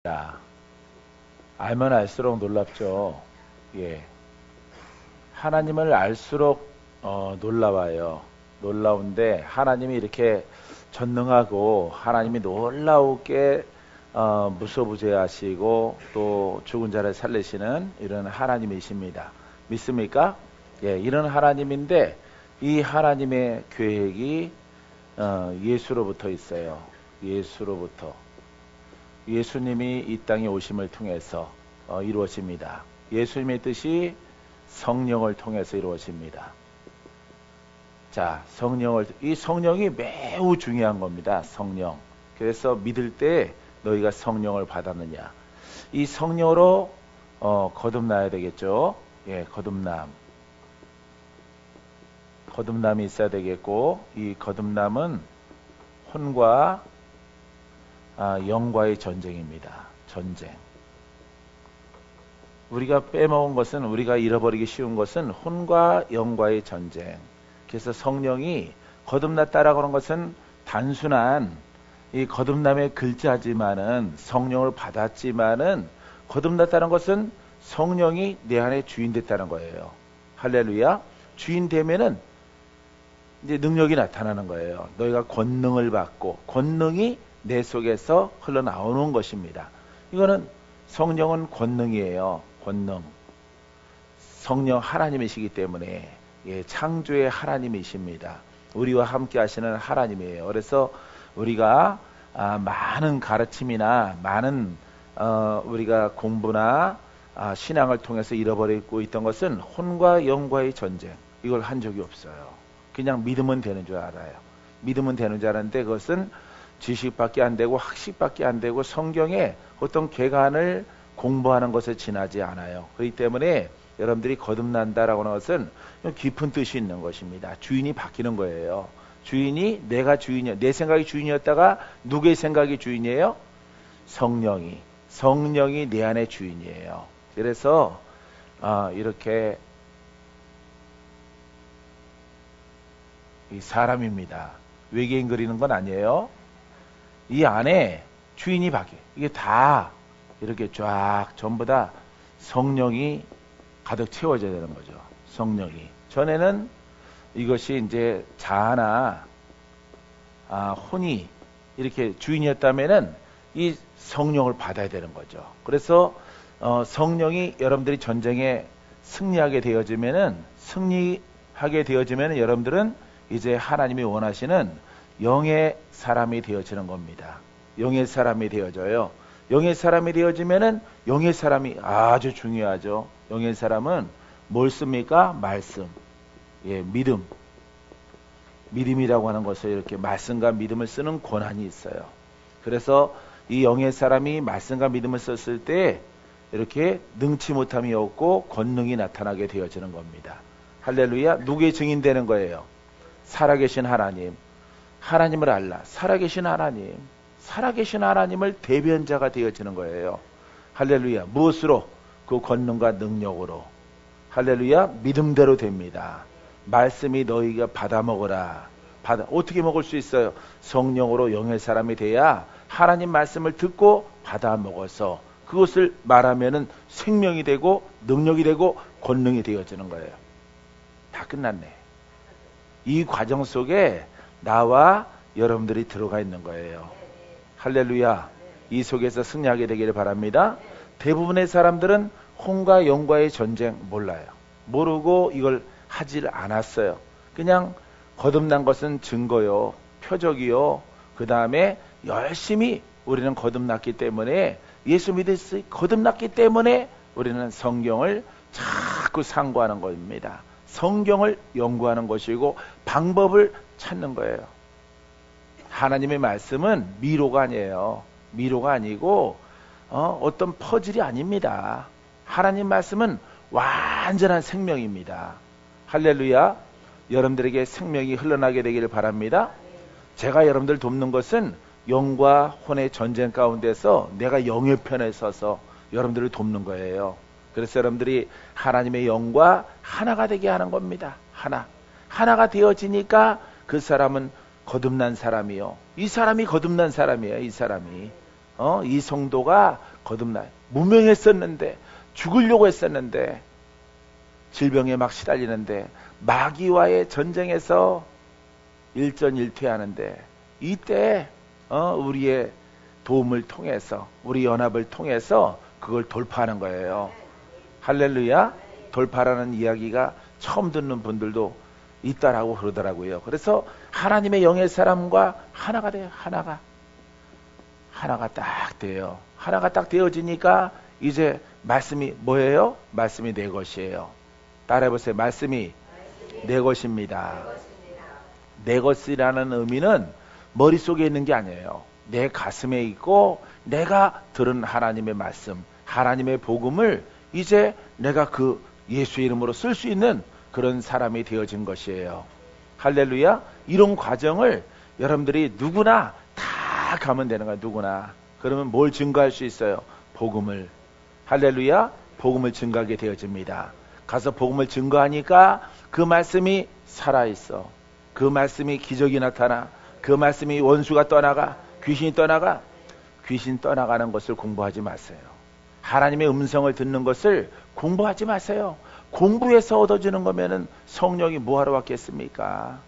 자, 알면 알수록 놀랍죠. 예. 하나님을 알수록 놀라워요. 놀라운데 하나님이 이렇게 전능하고 하나님이 놀라우게 무소부재하시고 또 죽은 자를 살리시는 이런 하나님이십니다. 믿습니까? 예, 이런 하나님인데 이 하나님의 계획이 예수로부터 있어요. 예수로부터. 예수님이 이 땅에 오심을 통해서 이루어집니다. 예수님의 뜻이 성령을 통해서 이루어집니다. 자, 이 성령이 매우 중요한 겁니다. 성령. 그래서 믿을 때 너희가 성령을 받았느냐. 이 성령으로 거듭나야 되겠죠. 예, 거듭남이 있어야 되겠고, 이 거듭남은 혼과 영과의 전쟁입니다. 전쟁. 우리가 빼먹은 것은, 우리가 잃어버리기 쉬운 것은 혼과 영과의 전쟁. 그래서 성령이 거듭났다라고 하는 것은 단순한 이 거듭남의 글자지만은, 성령을 받았지만은, 거듭났다는 것은 성령이 내 안에 주인 됐다는 거예요. 할렐루야. 주인 되면은 이제 능력이 나타나는 거예요. 너희가 권능을 받고, 권능이 내 속에서 흘러나오는 것입니다. 이거는 성령은 권능이에요. 권능. 성령 하나님이시기 때문에, 예, 창조의 하나님이십니다. 우리와 함께 하시는 하나님이에요. 그래서 우리가 많은 가르침이나 많은 우리가 공부나 신앙을 통해서 잃어버리고 있던 것은 혼과 영과의 전쟁. 이걸 한 적이 없어요. 그냥 믿으면 되는 줄 알아요. 믿으면 되는 줄 알았는데 그것은 지식밖에 안 되고 학식밖에 안 되고 성경에 어떤 개관을 공부하는 것에 지나지 않아요. 그렇기 때문에 여러분들이 거듭난다라고 하는 것은 깊은 뜻이 있는 것입니다. 주인이 바뀌는 거예요. 주인이 내가 주인이야. 내 생각이 주인이었다가 누구의 생각이 주인이에요? 성령이 내 안에 주인이에요. 그래서 이렇게 이 사람입니다. 외계인 그리는 건 아니에요. 이 안에 주인이 바뀌어요. 이게 다 이렇게 쫙 전부 다 성령이 가득 채워져야 되는 거죠. 성령이. 전에는 이것이 이제 자아나 혼이 이렇게 주인이었다면은 이 성령을 받아야 되는 거죠. 그래서 성령이 여러분들이 전쟁에 승리하게 되어지면은 여러분들은 이제 하나님이 원하시는 영의 사람이 되어지는 겁니다. 영의 사람이 되어져요. 영의 사람이 되어지면은 영의 사람이 아주 중요하죠. 영의 사람은 뭘 씁니까? 말씀. 예, 믿음이라고 하는 것을 이렇게 말씀과 믿음을 쓰는 권한이 있어요. 그래서 이 영의 사람이 말씀과 믿음을 썼을 때 이렇게 능치 못함이 없고 권능이 나타나게 되어지는 겁니다. 할렐루야. 누구의 증인 되는 거예요? 살아계신 하나님. 하나님을 알라. 살아계신 하나님을 대변자가 되어지는 거예요. 할렐루야. 무엇으로? 그 권능과 능력으로. 할렐루야. 믿음대로 됩니다. 말씀이 너희가 받아 먹어라. 어떻게 먹을 수 있어요? 성령으로 영의 사람이 돼야 하나님 말씀을 듣고 받아 먹어서 그것을 말하면은 생명이 되고 능력이 되고 권능이 되어지는 거예요. 다 끝났네. 이 과정 속에 나와 여러분들이 들어가 있는 거예요. 할렐루야. 이 속에서 승리하게 되기를 바랍니다. 대부분의 사람들은 혼과 영과의 전쟁 몰라요. 모르고 이걸 하질 않았어요. 그냥 거듭난 것은 증거요, 표적이요. 그 다음에 열심히 우리는 거듭났기 때문에, 예수 믿었을 때 거듭났기 때문에 우리는 성경을 자꾸 상고하는 겁니다. 성경을 연구하는 것이고 방법을 찾는 거예요. 하나님의 말씀은 미로가 아니에요. 미로가 아니고 어떤 퍼즐이 아닙니다. 하나님 말씀은 완전한 생명입니다. 할렐루야. 여러분들에게 생명이 흘러나게 되기를 바랍니다. 제가 여러분들 돕는 것은 영과 혼의 전쟁 가운데서 내가 영의 편에 서서 여러분들을 돕는 거예요. 그래서 여러분들이 하나님의 영과 하나가 되게 하는 겁니다. 하나가 되어지니까 그 사람은 거듭난 사람이요. 이 사람이 거듭난 사람이에요. 이 사람이. 이 성도가 거듭나요. 무명했었는데, 죽으려고 했었는데, 질병에 막 시달리는데, 마귀와의 전쟁에서 일전일퇴하는데, 이때 우리의 도움을 통해서, 우리 연합을 통해서 그걸 돌파하는 거예요. 할렐루야. 돌파라는 이야기가 처음 듣는 분들도 있다라고 그러더라고요. 그래서 하나님의 영의 사람과 하나가 돼요. 하나가 딱 돼요. 하나가 딱 되어지니까 이제 말씀이 뭐예요? 말씀이 내 것이에요. 따라해보세요. 말씀이 내 것입니다. 내 것이라는 의미는 머릿속에 있는 게 아니에요. 내 가슴에 있고 내가 들은 하나님의 말씀, 하나님의 복음을 이제 내가 그 예수의 이름으로 쓸 수 있는 그런 사람이 되어진 것이에요. 할렐루야. 이런 과정을 여러분들이 누구나 다 가면 되는 거야. 누구나. 그러면 뭘 증거할 수 있어요? 복음을. 할렐루야. 복음을 증거하게 되어집니다. 가서 복음을 증거하니까 그 말씀이 살아있어. 그 말씀이 기적이 나타나. 그 말씀이 원수가 떠나가. 귀신이 떠나가. 귀신 떠나가는 것을 공부하지 마세요. 하나님의 음성을 듣는 것을 공부하지 마세요. 공부해서 얻어지는 거면은 성령이 뭐하러 왔겠습니까?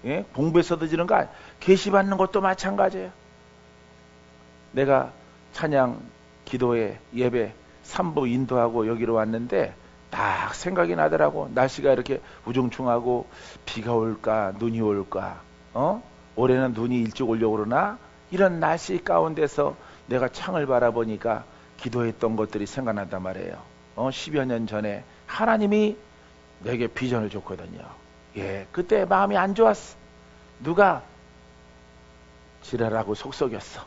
예? 공부해서 얻어지는 거 계시 받는 것도 마찬가지예요. 내가 찬양, 기도회, 예배 3부 인도하고 여기로 왔는데 딱 생각이 나더라고. 날씨가 이렇게 우중충하고 비가 올까 눈이 올까, 올해는 눈이 일찍 오려고 그러나, 이런 날씨 가운데서 내가 창을 바라보니까 기도했던 것들이 생각난단 말이에요. 10여 년 전에 하나님이 내게 비전을 줬거든요. 예, 그때 마음이 안 좋았어. 누가 지랄하고 속썩였어.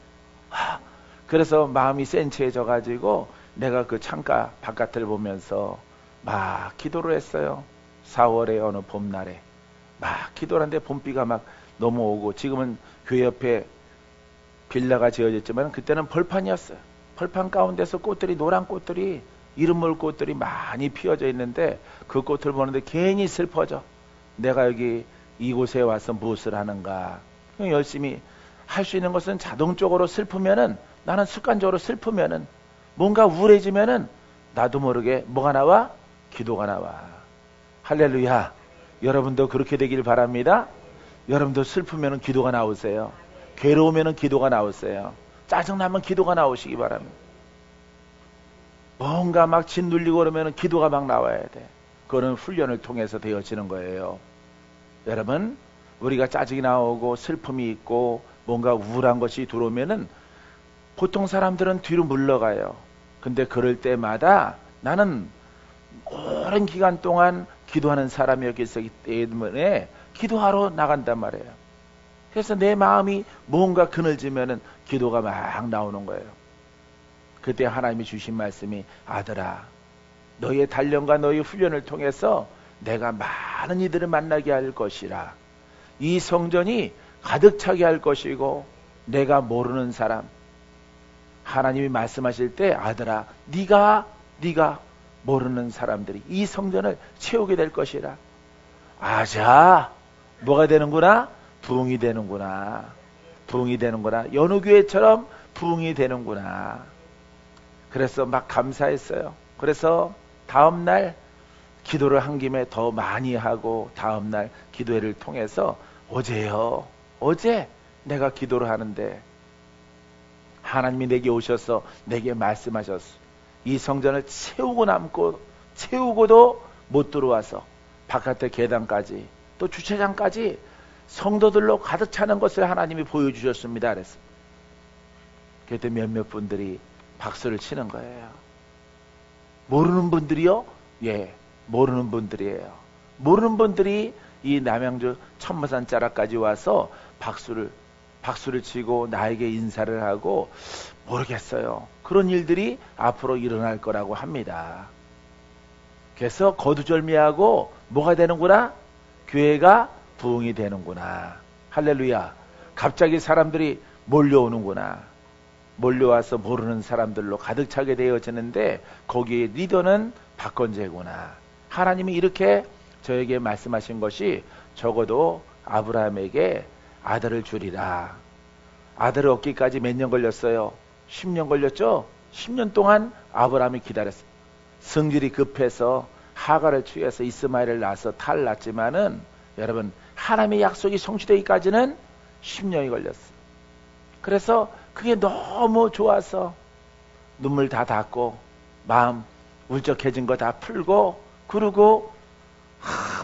그래서 마음이 센치해져 가지고 내가 그 창가 바깥을 보면서 막 기도를 했어요. 4월의 어느 봄날에 막 기도를 하는데 봄비가 막 넘어오고, 지금은 교회 옆에 빌라가 지어졌지만 그때는 벌판이었어요. 벌판 가운데서 꽃들이, 노란 꽃들이, 이름물 꽃들이 많이 피어져 있는데 그 꽃을 보는데 괜히 슬퍼져. 내가 여기 이곳에 와서 무엇을 하는가. 열심히 할 수 있는 것은 자동적으로 슬프면은, 나는 습관적으로 슬프면은, 뭔가 우울해지면은 나도 모르게 뭐가 나와? 기도가 나와. 할렐루야. 여러분도 그렇게 되길 바랍니다. 여러분도 슬프면은 기도가 나오세요. 괴로우면은 기도가 나오세요. 짜증나면 기도가 나오시기 바랍니다. 뭔가 막 짓눌리고 그러면 기도가 막 나와야 돼. 그거는 훈련을 통해서 되어지는 거예요. 여러분, 우리가 짜증이 나오고 슬픔이 있고 뭔가 우울한 것이 들어오면은 보통 사람들은 뒤로 물러가요. 근데 그럴 때마다 나는 오랜 기간 동안 기도하는 사람이었기 때문에 기도하러 나간단 말이에요. 그래서 내 마음이 뭔가 그늘지면은 기도가 막 나오는 거예요. 그때 하나님이 주신 말씀이, 아들아, 너의 단련과 너의 훈련을 통해서 내가 많은 이들을 만나게 할 것이라. 이 성전이 가득 차게 할 것이고, 내가 모르는 사람, 하나님이 말씀하실 때, 아들아, 네가 모르는 사람들이 이 성전을 채우게 될 것이라. 아자, 뭐가 되는구나? 부흥이 되는구나. 부흥이 되는구나. 여느 교회처럼 부흥이 되는구나. 그래서 막 감사했어요. 그래서 다음날 기도를 한 김에 더 많이 하고, 다음날 기도회를 통해서 어제 내가 기도를 하는데 하나님이 내게 오셔서 내게 말씀하셨어. 이 성전을 채우고도 못 들어와서 바깥에 계단까지 또 주차장까지 성도들로 가득 차는 것을 하나님이 보여주셨습니다. 그랬어. 그때 몇몇 분들이 박수를 치는 거예요. 모르는 분들이요? 예, 모르는 분들이에요. 모르는 분들이 이 남양주 천마산 자락까지 와서 박수를 치고 나에게 인사를 하고, 모르겠어요. 그런 일들이 앞으로 일어날 거라고 합니다. 그래서 거두절미하고 뭐가 되는구나? 교회가 부흥이 되는구나. 할렐루야. 갑자기 사람들이 몰려오는구나. 몰려와서 모르는 사람들로 가득 차게 되어지는데 거기에 리더는 박건재구나. 하나님이 이렇게 저에게 말씀하신 것이, 적어도 아브라함에게 아들을 주리라. 아들을 얻기까지 몇 년 걸렸어요? 10년 걸렸죠? 10년 동안 아브라함이 기다렸어요. 성질이 급해서 하갈을 취해서 이스마엘을 낳아서 탈을 낳았지만은 여러분 하나님의 약속이 성취되기까지는 10년이 걸렸어요. 그래서 그게 너무 좋아서 눈물 다 닦고 마음 울적해진 거 다 풀고 그러고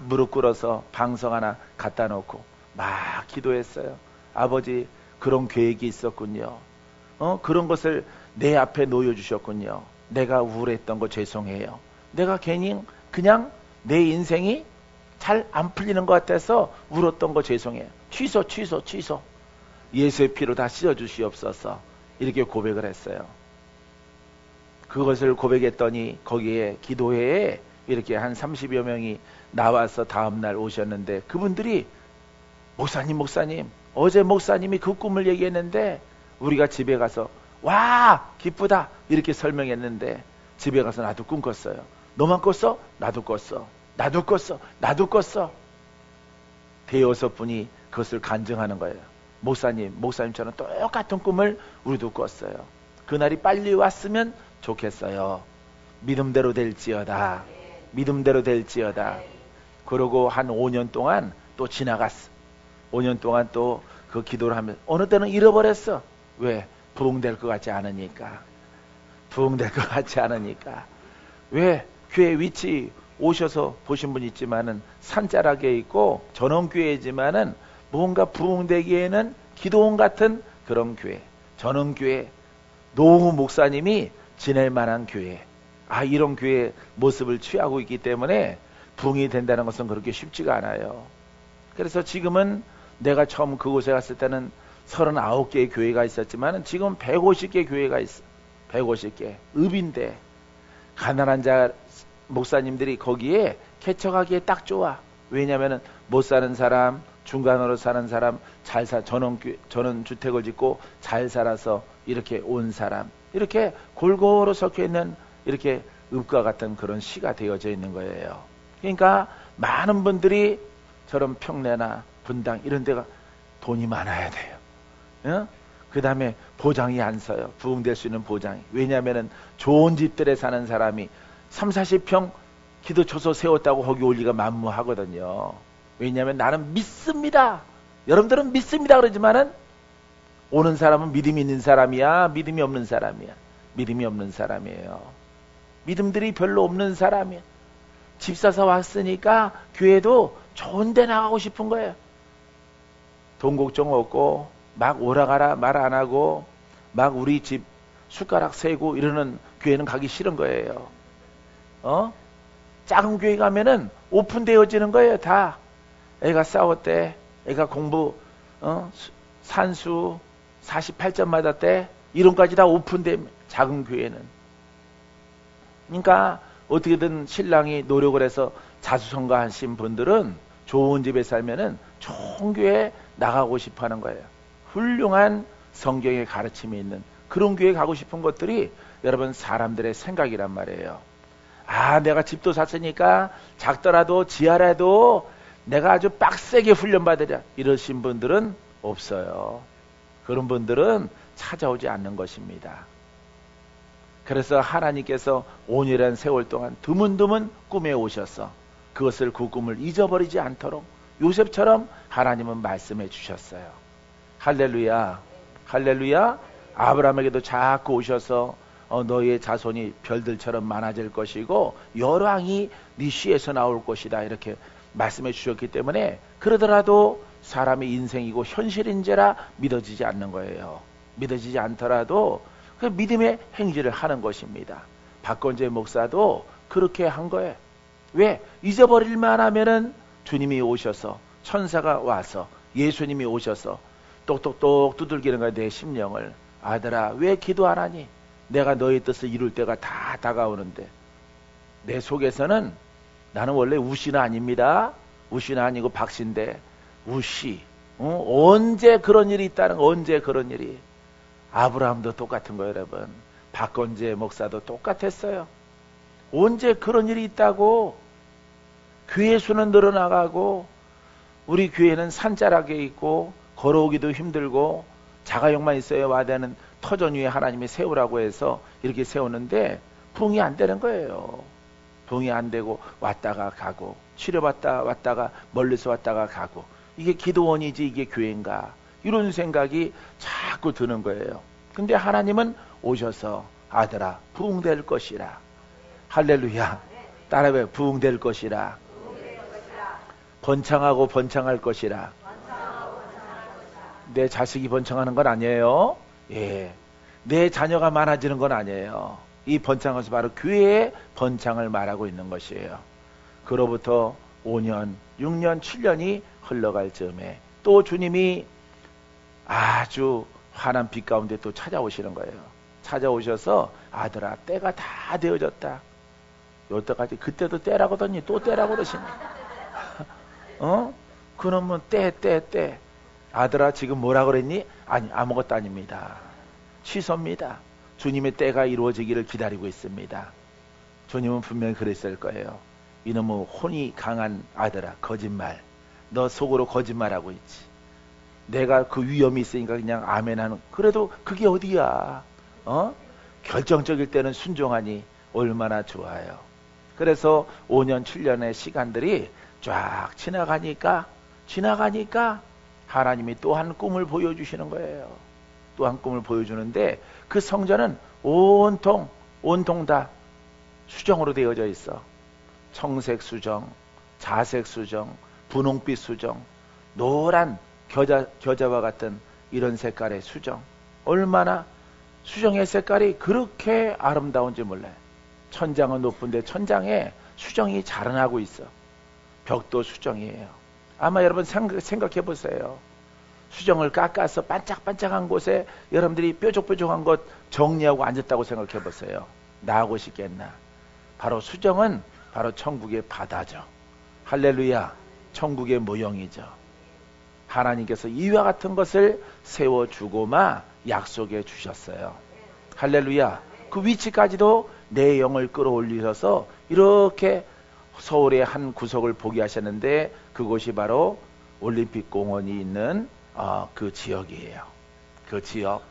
무릎 꿇어서 방석 하나 갖다 놓고 막 기도했어요. 아버지 그런 계획이 있었군요. 그런 것을 내 앞에 놓여주셨군요. 내가 우울했던 거 죄송해요. 내가 괜히 그냥 내 인생이 잘 안 풀리는 것 같아서 울었던 거 죄송해요. 취소. 예수의 피로 다 씻어주시옵소서. 이렇게 고백을 했어요. 그것을 고백했더니 거기에 기도회에 이렇게 한 30여 명이 나와서 다음날 오셨는데 그분들이 목사님 어제 목사님이 그 꿈을 얘기했는데 우리가 집에 가서 와 기쁘다 이렇게 설명했는데 집에 가서 나도 꿈 꿨어요. 너만 꿨어? 나도 꿨어. 대여섯 분이 그것을 간증하는 거예요. 목사님처럼 똑같은 꿈을 우리도 꿨어요. 그날이 빨리 왔으면 좋겠어요. 믿음대로 될지어다. 그러고 한 5년 동안 또 지나갔어. 5년 동안 또 그 기도를 하면 어느 때는 잃어버렸어. 왜? 부흥될 것 같지 않으니까. 왜? 교회 위치 오셔서 보신 분 있지만은 산자락에 있고 전원교회지만은 뭔가 부흥되기에는 기도원 같은 그런 교회, 전원교회, 노후 목사님이 지낼 만한 교회. 이런 교회 모습을 취하고 있기 때문에 부흥이 된다는 것은 그렇게 쉽지가 않아요. 그래서 지금은 내가 처음 그곳에 갔을 때는 39개의 교회가 있었지만 지금 150개 교회가 있어. 150개. 읍인데 가난한 자 목사님들이 거기에 개척하기에 딱 좋아. 왜냐하면 못 사는 사람, 중간으로 사는 사람, 전원 주택을 짓고 잘 살아서 이렇게 온 사람, 이렇게 골고루 섞여 있는 이렇게 읍과 같은 그런 시가 되어져 있는 거예요. 그러니까 많은 분들이 저런 평내나 분당 이런 데가 돈이 많아야 돼요. 그 다음에 보장이 안 서요. 부흥될 수 있는 보장이. 왜냐하면 좋은 집들에 사는 사람이 30-40평 기도초소 세웠다고 거기 올 리가 만무하거든요. 왜냐하면 나는 믿습니다. 여러분들은 믿습니다 그러지만은 오는 사람은 믿음이 있는 사람이야, 믿음이 없는 사람이야. 믿음이 없는 사람이에요. 믿음들이 별로 없는 사람이야. 집 사서 왔으니까 교회도 좋은 데 나가고 싶은 거예요. 돈 걱정 없고 막 오라가라 말 안 하고 막 우리 집 숟가락 세고 이러는 교회는 가기 싫은 거예요. 작은 교회 가면은 오픈되어지는 거예요. 다 애가 싸웠대, 애가 공부 산수 48점 맞았대, 이론까지 다 오픈돼. 작은 교회는. 그러니까 어떻게든 신랑이 노력을 해서 자수성가하신 분들은 좋은 집에 살면은 좋은 교회에 나가고 싶어 하는 거예요. 훌륭한 성경의 가르침이 있는 그런 교회에 가고 싶은 것들이 여러분 사람들의 생각이란 말이에요. 내가 집도 샀으니까 작더라도 지하라도 내가 아주 빡세게 훈련받으랴 이러신 분들은 없어요. 그런 분들은 찾아오지 않는 것입니다. 그래서 하나님께서 5년이라는 세월 동안 드문드문 꿈에 오셔서 그것을 그 꿈을 잊어버리지 않도록 요셉처럼 하나님은 말씀해 주셨어요. 할렐루야. 아브라함에게도 자꾸 오셔서 너의 자손이 별들처럼 많아질 것이고 여러 왕이 네 씨에서 나올 것이다 이렇게 말씀해 주셨기 때문에 그러더라도 사람의 인생이고 현실인지라 믿어지지 않는 거예요. 믿어지지 않더라도 그 믿음의 행실을 하는 것입니다. 박건재 목사도 그렇게 한 거예요. 왜? 잊어버릴만 하면은 주님이 오셔서 천사가 와서 예수님이 오셔서 똑똑똑 두들기는 거야. 내 심령을. 아들아 왜 기도 안 하니? 내가 너의 뜻을 이룰 때가 다 다가오는데. 내 속에서는 나는 원래 우씨는 아닙니다. 우씨는 아니고 박씨인데 우씨 언제 그런 일이 있다는 거. 언제 그런 일이. 아브라함도 똑같은 거예요 여러분. 박건재 목사도 똑같았어요. 언제 그런 일이 있다고. 교회 수는 늘어나가고 우리 교회는 산자락에 있고 걸어오기도 힘들고 자가용만 있어야 와대는 터전 위에 하나님이 세우라고 해서 이렇게 세우는데 부응이 안 되는 거예요. 부응이 안 되고 왔다가 가고 치료받다 왔다가 멀리서 왔다가 가고 이게 기도원이지 이게 교회인가 이런 생각이 자꾸 드는 거예요. 근데 하나님은 오셔서 아들아 부응될 것이라. 할렐루야. 따라해 부응될 것이라. 번창하고 번창할 것이라. 내 자식이 번창하는 건 아니에요. 예, 내 자녀가 많아지는 건 아니에요. 이 번창은 바로 교회의 번창을 말하고 있는 것이에요. 그로부터 5년, 6년, 7년이 흘러갈 즈음에 또 주님이 아주 환한 빛 가운데 또 찾아오시는 거예요. 찾아오셔서 아들아 때가 다 되어졌다. 여태까지 그때도 때라고더니 또 때라고 그러시네. 그놈은 때. 아들아 지금 뭐라 그랬니? 아니 아무것도 아닙니다. 취소입니다. 주님의 때가 이루어지기를 기다리고 있습니다. 주님은 분명히 그랬을 거예요. 이놈의 혼이 강한 아들아 거짓말. 너 속으로 거짓말하고 있지. 내가 그 위험이 있으니까 그냥 아멘하는. 그래도 그게 어디야? 결정적일 때는 순종하니 얼마나 좋아요. 그래서 5년 7년의 시간들이 쫙 지나가니까 하나님이 또 한 꿈을 보여주시는 거예요. 또 한 꿈을 보여주는데 그 성전은 온통 다 수정으로 되어져 있어. 청색 수정, 자색 수정, 분홍빛 수정, 노란 겨자와 같은 이런 색깔의 수정. 얼마나 수정의 색깔이 그렇게 아름다운지 몰라요. 천장은 높은데 천장에 수정이 자라나고 있어. 벽도 수정이에요. 아마 여러분 생각해 보세요. 수정을 깎아서 반짝반짝한 곳에 여러분들이 뾰족뾰족한 것 정리하고 앉았다고 생각해 보세요. 나하고 싶겠나? 바로 수정은 바로 천국의 바다죠. 할렐루야. 천국의 모형이죠. 하나님께서 이와 같은 것을 세워주고마 약속해 주셨어요. 할렐루야. 그 위치까지도 내 영을 끌어올리셔서 이렇게 서울의 한 구석을 보게 하셨는데 그곳이 바로 올림픽 공원이 있는 그 지역이에요. 그 지역.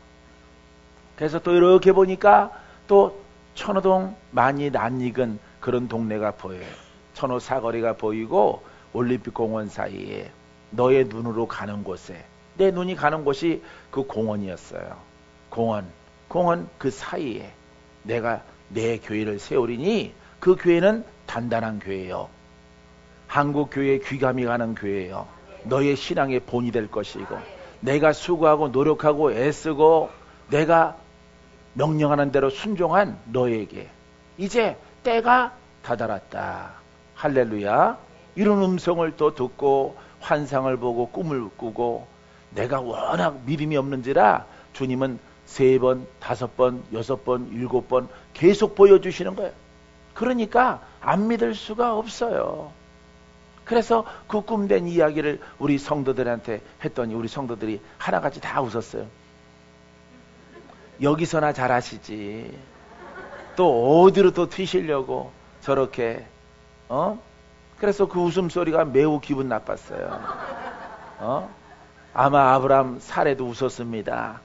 그래서 또 이렇게 보니까 또 천호동 많이 낯익은 그런 동네가 보여요. 천호 사거리가 보이고 올림픽 공원 사이에 너의 눈으로 가는 곳에 내 눈이 가는 곳이 그 공원이었어요. 공원 그 사이에 내가 내 교회를 세우리니 그 교회는 단단한 교회요. 한국 교회에 귀감이 가는 교회요. 너의 신앙의 본이 될 것이고 내가 수고하고 노력하고 애쓰고 내가 명령하는 대로 순종한 너에게 이제 때가 다다랐다. 할렐루야. 이런 음성을 또 듣고 환상을 보고 꿈을 꾸고 내가 워낙 믿음이 없는지라 주님은 3번, 5번, 6번, 7번 계속 보여주시는 거예요. 그러니까 안 믿을 수가 없어요. 그래서 그 꿈된 이야기를 우리 성도들한테 했더니 우리 성도들이 하나같이 다 웃었어요. 여기서나 잘하시지. 또 어디로 또 튀시려고 저렇게 그래서 그 웃음소리가 매우 기분 나빴어요. 아마 아브라함 사례도 웃었습니다.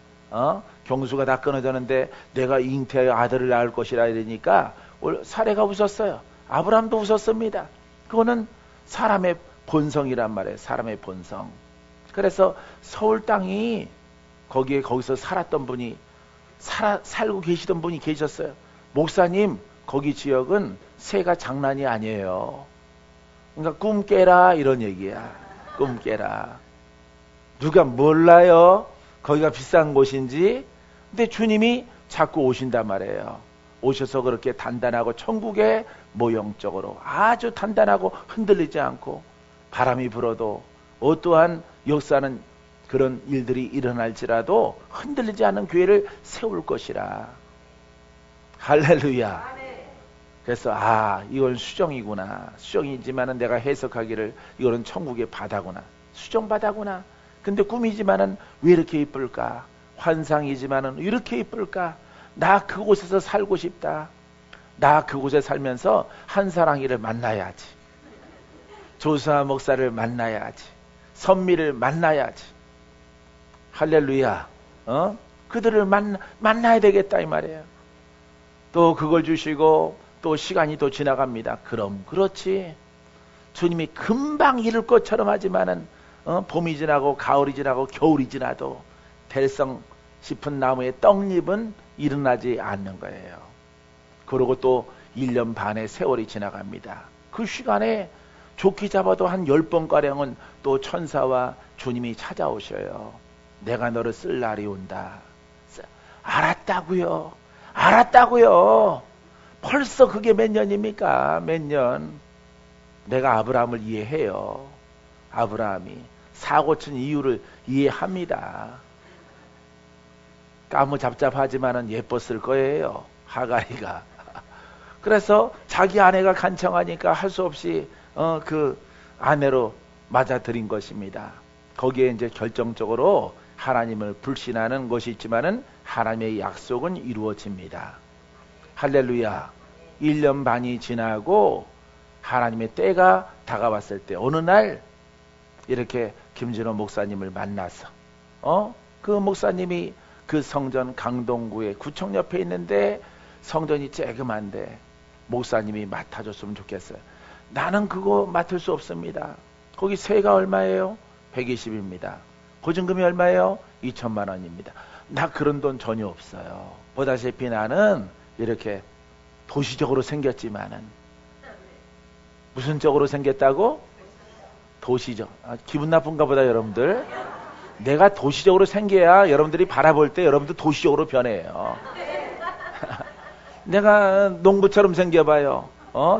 경수가 다 끊어졌는데 내가 잉태하여 아들을 낳을 것이라 이러니까 사례가 웃었어요. 아브라함도 웃었습니다. 그거는 사람의 본성이란 말이에요. 사람의 본성. 그래서 서울 땅이 거기서 살았던 분이 살고 계시던 분이 계셨어요. 목사님 거기 지역은 새가 장난이 아니에요. 그러니까 꿈 깨라 이런 얘기야. 꿈 깨라. 누가 몰라요? 거기가 비싼 곳인지. 근데 주님이 자꾸 오신단 말이에요. 오셔서 그렇게 단단하고 천국의 모형적으로 아주 단단하고 흔들리지 않고 바람이 불어도 어떠한 역사는 그런 일들이 일어날지라도 흔들리지 않는 교회를 세울 것이라. 할렐루야. 그래서 이건 수정이구나. 수정이지만은 내가 해석하기를 이거는 천국의 바다구나. 수정 바다구나. 근데 꿈이지만은 왜 이렇게 이쁠까? 환상이지만은 이렇게 이쁠까? 나 그곳에서 살고 싶다. 나 그곳에 살면서 한사랑이를 만나야지. 조수아 목사를 만나야지. 선미를 만나야지. 할렐루야. 그들을 만나야 되겠다 이 말이에요. 또 그걸 주시고 또 시간이 또 지나갑니다. 그럼 그렇지. 주님이 금방 이룰 것처럼 하지만은 봄이 지나고 가을이 지나고 겨울이 지나도 될성 싶은 나무의 떡잎은 일어나지 않는 거예요. 그러고 또 1년 반의 세월이 지나갑니다. 그 시간에 좋게 잡아도 한 10번가량은 또 천사와 주님이 찾아오셔요. 내가 너를 쓸 날이 온다. 알았다고요. 알았다고요. 벌써 그게 몇 년입니까? 몇 년. 내가 아브라함을 이해해요. 아브라함이 사고친 이유를 이해합니다. 까무잡잡하지만은 예뻤을 거예요. 하가리가. 그래서 자기 아내가 간청하니까 할 수 없이 그 아내로 맞아들인 것입니다. 거기에 이제 결정적으로 하나님을 불신하는 것이 있지만은 하나님의 약속은 이루어집니다. 할렐루야. 1년 반이 지나고 하나님의 때가 다가왔을 때 어느 날 이렇게 김진호 목사님을 만나서 그 목사님이 그 성전 강동구의 구청 옆에 있는데 성전이 쬐그만데 목사님이 맡아줬으면 좋겠어요. 나는 그거 맡을 수 없습니다. 거기 세가 얼마예요? 120입니다. 보증금이 얼마예요? 2천만 원입니다. 나 그런 돈 전혀 없어요. 보다시피 나는 이렇게 도시적으로 생겼지만은 무슨 쪽으로 생겼다고? 도시적. 기분 나쁜가 보다 여러분들. 내가 도시적으로 생겨야 여러분들이 바라볼 때 여러분들 도시적으로 변해요. 내가 농부처럼 생겨봐요.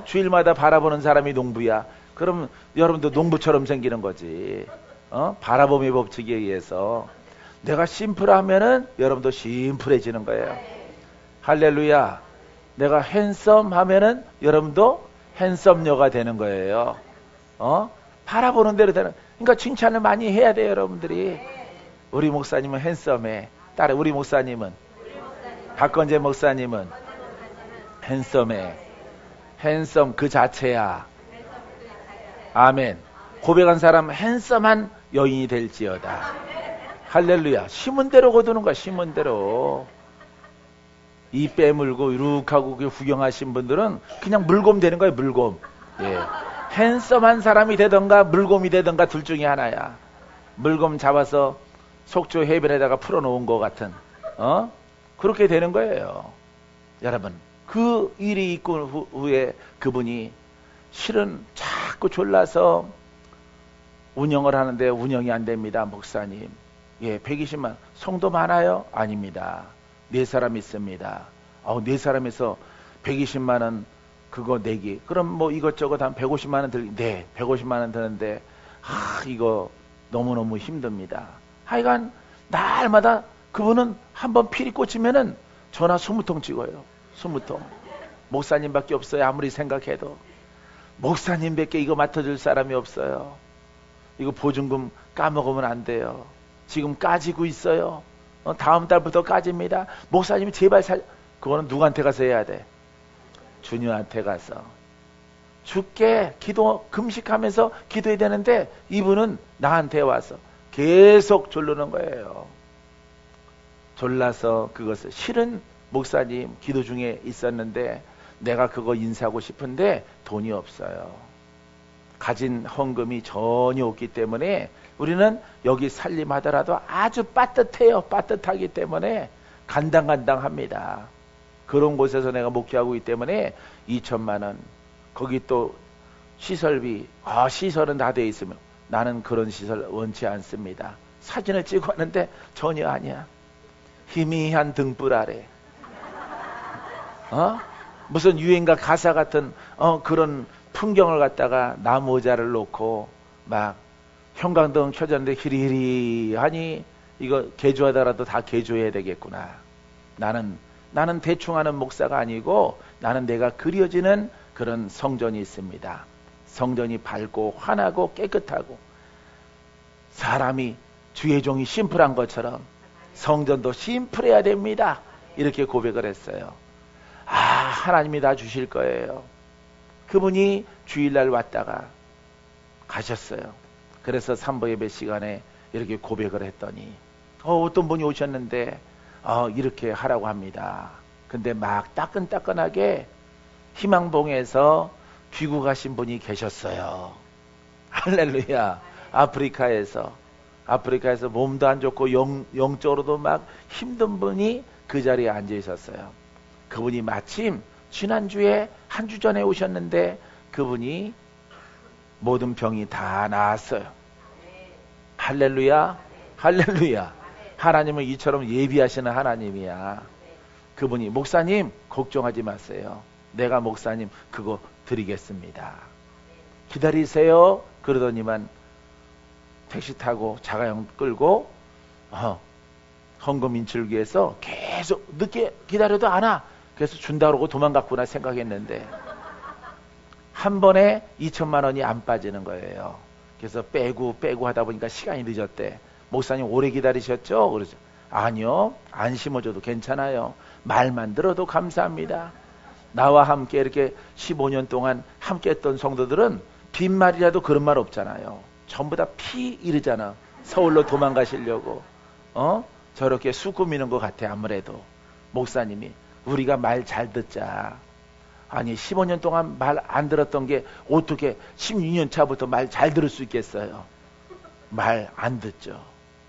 주일마다 바라보는 사람이 농부야. 그럼 여러분도 농부처럼 생기는 거지. 바라봄의 법칙에 의해서. 내가 심플하면은 여러분도 심플해지는 거예요. 할렐루야. 내가 핸섬 하면은 여러분도 핸섬녀가 되는 거예요. 바라보는 대로 되는. 그러니까 칭찬을 많이 해야 돼요, 여러분들이. 우리 목사님은 핸섬해. 따라 우리 목사님은 박건재 목사님은 핸섬해. 핸섬 그 자체야. 아멘. 고백한 사람 핸섬한 여인이 될지어다. 할렐루야. 심은 대로 거두는 거야. 심은 대로. 이 빼물고 이룩하고 구경하신 분들은 그냥 물곰 되는 거예요. 물곰. 예. 핸섬한 사람이 되던가 물곰이 되던가 둘 중에 하나야. 물곰 잡아서 속초 해변에다가 풀어놓은 것 같은 그렇게 되는 거예요. 여러분 그 일이 있고 후에 그분이 실은 자꾸 졸라서 운영을 하는데 운영이 안 됩니다. 목사님. 예, 120만. 성도 많아요? 아닙니다. 4사람 있습니다. 4사람에서 120만 원 그거 내기. 그럼 뭐 이것저것 한 150만 원 들기. 네, 150만 원 드는데 이거 너무너무 힘듭니다. 하여간 날마다 그분은 한번 필이 꽂히면은 전화 20통 찍어요. 20통. 목사님밖에 없어요. 아무리 생각해도. 목사님밖에 이거 맡아줄 사람이 없어요. 이거 보증금 까먹으면 안 돼요. 지금 까지고 있어요. 다음 달부터 까집니다. 목사님이 제발 그거는 누구한테 가서 해야 돼? 주님한테 가서. 죽게 기도 금식하면서 기도해야 되는데 이분은 나한테 와서 계속 졸르는 거예요. 졸라서 그것을 실은 목사님 기도 중에 있었는데 내가 그거 인사하고 싶은데 돈이 없어요. 가진 헌금이 전혀 없기 때문에 우리는 여기 살림하더라도 아주 빠듯해요. 빠듯하기 때문에 간당간당합니다. 그런 곳에서 내가 목회하고 있기 때문에 2천만 원. 거기 또 시설비. 시설은 다 돼 있으면 나는 그런 시설 원치 않습니다. 사진을 찍고 왔는데 전혀 아니야. 희미한 등불 아래. 무슨 유행가 가사 같은 그런 풍경을 갖다가 나무 의자를 놓고 막 형광등 켜졌는데 히리히리하니 이거 개조하더라도 다 개조해야 되겠구나. 나는 대충 하는 목사가 아니고 나는 내가 그려지는 그런 성전이 있습니다. 성전이 밝고 환하고 깨끗하고 사람이 주의 종이 심플한 것처럼 성전도 심플해야 됩니다. 이렇게 고백을 했어요. 하나님이 다 주실 거예요. 그분이 주일날 왔다가 가셨어요. 그래서 삼보 예배 시간에 이렇게 고백을 했더니 어떤 분이 오셨는데 이렇게 하라고 합니다. 근데 막 따끈따끈하게 희망봉에서 귀국하신 분이 계셨어요. 할렐루야. 아프리카에서 몸도 안 좋고 영적으로도 막 힘든 분이 그 자리에 앉아 있었어요. 그분이 마침 지난주에 한 주 전에 오셨는데 그분이 모든 병이 다 나았어요. 할렐루야. 할렐루야. 하나님은 이처럼 예비하시는 하나님이야. 그분이 목사님 걱정하지 마세요. 내가 목사님 그거 드리겠습니다. 기다리세요. 그러더니만 택시 타고 자가용 끌고 헌금 인출기 위해서 계속 늦게 기다려도 안 와. 그래서 준다고 그러고 도망갔구나 생각했는데 한 번에 2천만 원이 안 빠지는 거예요. 그래서 빼고 하다 보니까 시간이 늦었대. 목사님 오래 기다리셨죠? 그러죠. 아니요. 안 심어줘도 괜찮아요. 말만 들어도 감사합니다. 나와 함께 이렇게 15년 동안 함께 했던 성도들은 빈말이라도 그런 말 없잖아요. 전부 다 피 이르잖아. 서울로 도망가시려고. 저렇게 수 꾸미는 것 같아. 아무래도 목사님이 우리가 말 잘 듣자. 아니 15년 동안 말 안 들었던 게 어떻게 16년 차부터 말 잘 들을 수 있겠어요? 말 안 듣죠.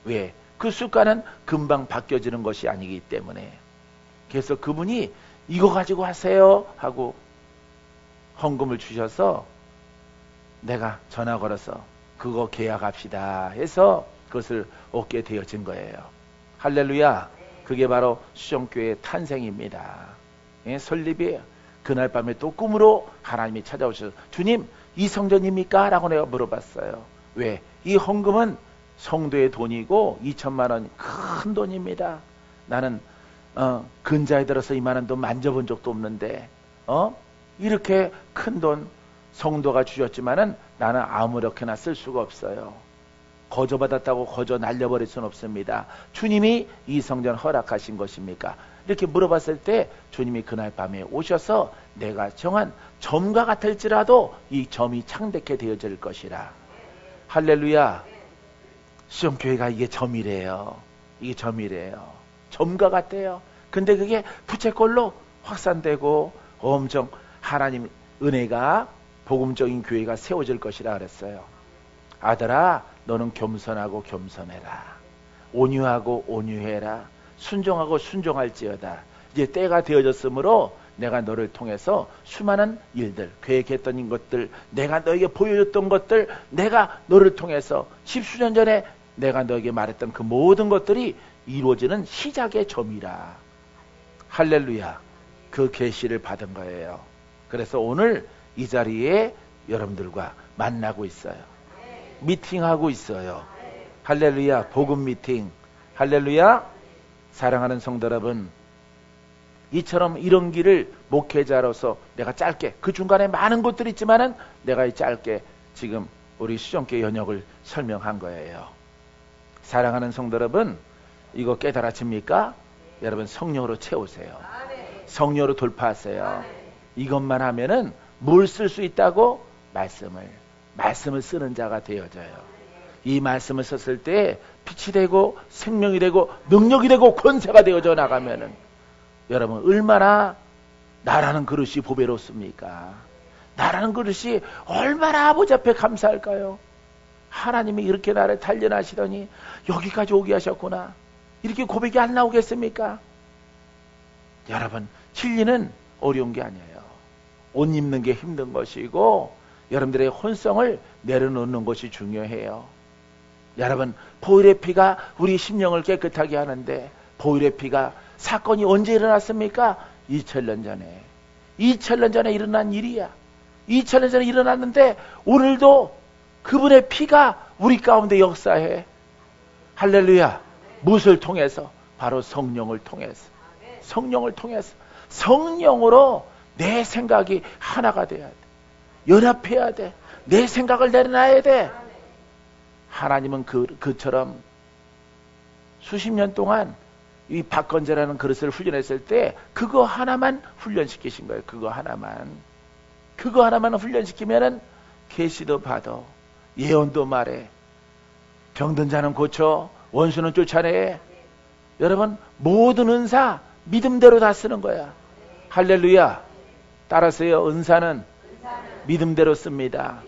왜? 그 습관은 금방 바뀌어지는 것이 아니기 때문에. 그래서 그분이 이거 가지고 하세요 하고 헌금을 주셔서 내가 전화 걸어서 그거 계약합시다 해서 그것을 얻게 되어진 거예요. 할렐루야. 그게 바로 수정교회의 탄생입니다. 설립이에요. 그날 밤에 또 꿈으로 하나님이 찾아오셔서 주님 이 성전입니까? 라고 내가 물어봤어요. 왜? 이 헌금은 성도의 돈이고 2천만 원 큰 돈입니다. 나는 근자에 들어서 이만한 돈 만져본 적도 없는데 이렇게 큰 돈 성도가 주셨지만은 나는 아무렇게나 쓸 수가 없어요. 거저 받았다고 거저 날려버릴 수는 없습니다. 주님이 이 성전 허락하신 것입니까? 이렇게 물어봤을 때 주님이 그날 밤에 오셔서 내가 정한 점과 같을지라도 이 점이 창백해 되어질 것이라. 할렐루야. 수정교회가 이게 점이래요. 이게 점이래요. 점과 같대요. 근데 그게 부채꼴로 확산되고 엄청 하나님 은혜가 복음적인 교회가 세워질 것이라 그랬어요. 아들아 너는 겸손하고 겸손해라. 온유하고 온유해라. 순종하고 순종할지어다. 이제 때가 되어졌으므로 내가 너를 통해서 수많은 일들, 계획했던 것들, 내가 너에게 보여줬던 것들, 내가 너를 통해서 십수년 전에 내가 너에게 말했던 그 모든 것들이 이루어지는 시작의 점이라. 할렐루야. 그 계시를 받은 거예요. 그래서 오늘 이 자리에 여러분들과 만나고 있어요. 미팅하고 있어요. 할렐루야. 복음 미팅. 할렐루야. 사랑하는 성도 여러분, 이처럼 이런 길을 목회자로서 내가 짧게 그 중간에 많은 것들이 있지만은 내가 이 짧게 지금 우리 수정교회 연역을 설명한 거예요. 사랑하는 성도 여러분, 이거 깨달아집니까? 여러분 성령으로 채우세요. 성령으로 돌파하세요. 이것만 하면은 뭘 쓸 수 있다고? 말씀을 쓰는 자가 되어져요. 이 말씀을 썼을 때 빛이 되고 생명이 되고 능력이 되고 권세가 되어져 나가면은 여러분 얼마나 나라는 그릇이 보배롭습니까? 나라는 그릇이 얼마나 아버지 앞에 감사할까요? 하나님이 이렇게 나를 단련하시더니 여기까지 오게 하셨구나. 이렇게 고백이 안 나오겠습니까? 여러분 진리는 어려운 게 아니에요. 옷 입는 게 힘든 것이고 여러분들의 혼성을 내려놓는 것이 중요해요. 여러분 보혈의 피가 우리 심령을 깨끗하게 하는데 보혈의 피가 사건이 언제 일어났습니까? 2000년 전에. 2000년 전에 일어난 일이야. 2000년 전에 일어났는데 오늘도 그분의 피가 우리 가운데 역사해. 할렐루야. 무엇을 통해서? 바로 성령을 통해서. 성령을 통해서. 성령으로 내 생각이 하나가 돼야 돼. 연합해야 돼. 내 생각을 내려놔야 돼. 하나님은 그처럼 수십 년 동안 이 박건재라는 그릇을 훈련했을 때 그거 하나만 훈련시키신 거예요. 그거 하나만 훈련시키면은 계시도 받아, 예언도 말해, 병든 자는 고쳐, 원수는 쫓아내. 여러분 모든 은사 믿음대로 다 쓰는 거야. 할렐루야. 따라서요. 은사는 믿음대로 씁니다.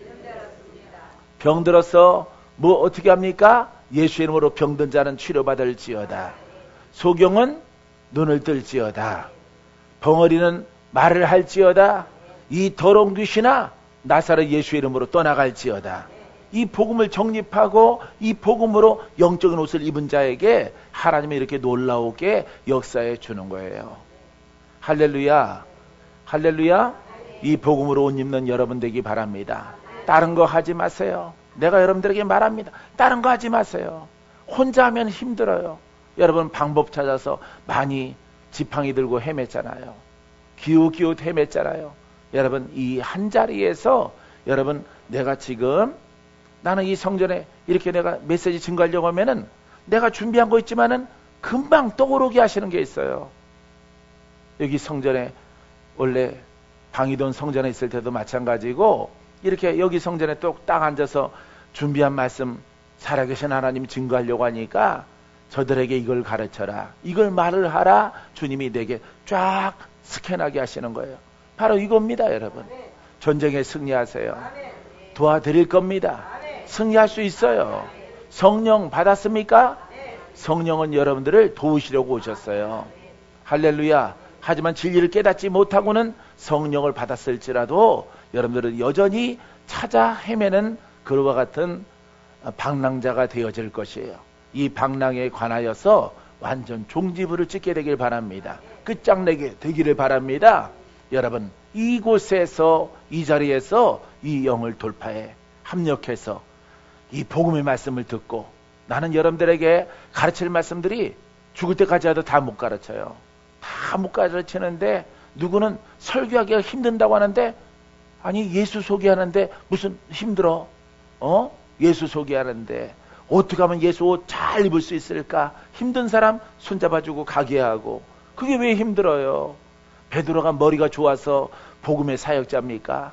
병들어서 뭐 어떻게 합니까? 예수의 이름으로 병든 자는 치료받을지어다. 소경은 눈을 뜰지어다. 벙어리는 말을 할지어다. 이 더러운 귀신아 나사렛 예수의 이름으로 떠나갈지어다. 이 복음을 정립하고 이 복음으로 영적인 옷을 입은 자에게 하나님이 이렇게 놀라우게 역사해 주는 거예요. 할렐루야. 할렐루야. 이 복음으로 옷 입는 여러분 되기 바랍니다. 다른 거 하지 마세요. 내가 여러분들에게 말합니다. 다른 거 하지 마세요. 혼자 하면 힘들어요. 여러분 방법 찾아서 많이 지팡이 들고 헤맸잖아요. 기웃기웃 헤맸잖아요. 여러분 이 한 자리에서 여러분 내가 지금 나는 이 성전에 이렇게 내가 메시지 증거하려고 하면은 내가 준비한 거 있지만은 금방 떠오르게 하시는 게 있어요. 여기 성전에 원래 방이돈 성전에 있을 때도 마찬가지고 이렇게 여기 성전에 또 딱 앉아서 준비한 말씀 살아계신 하나님 증거하려고 하니까 저들에게 이걸 가르쳐라. 이걸 말을 하라. 주님이 내게 쫙 스캔하게 하시는 거예요. 바로 이겁니다, 여러분. 전쟁에 승리하세요. 도와드릴 겁니다. 승리할 수 있어요. 성령 받았습니까? 성령은 여러분들을 도우시려고 오셨어요. 할렐루야. 하지만 진리를 깨닫지 못하고는 성령을 받았을지라도 여러분들은 여전히 찾아 헤매는 그와 같은 방랑자가 되어질 것이에요. 이 방랑에 관하여서 완전 종지부를 찍게 되길 바랍니다. 끝장내게 되기를 바랍니다. 여러분 이곳에서 이 자리에서 이 영을 돌파해 합력해서 이 복음의 말씀을 듣고 나는 여러분들에게 가르칠 말씀들이 죽을 때까지 해도 다 못 가르쳐요. 다 못 가르치는데 누구는 설교하기가 힘든다고 하는데 아니 예수 소개하는데 무슨 힘들어? 예수 소개하는데 어떻게 하면 예수 옷 잘 입을 수 있을까? 힘든 사람 손잡아주고 가게 하고 그게 왜 힘들어요? 베드로가 머리가 좋아서 복음의 사역자입니까?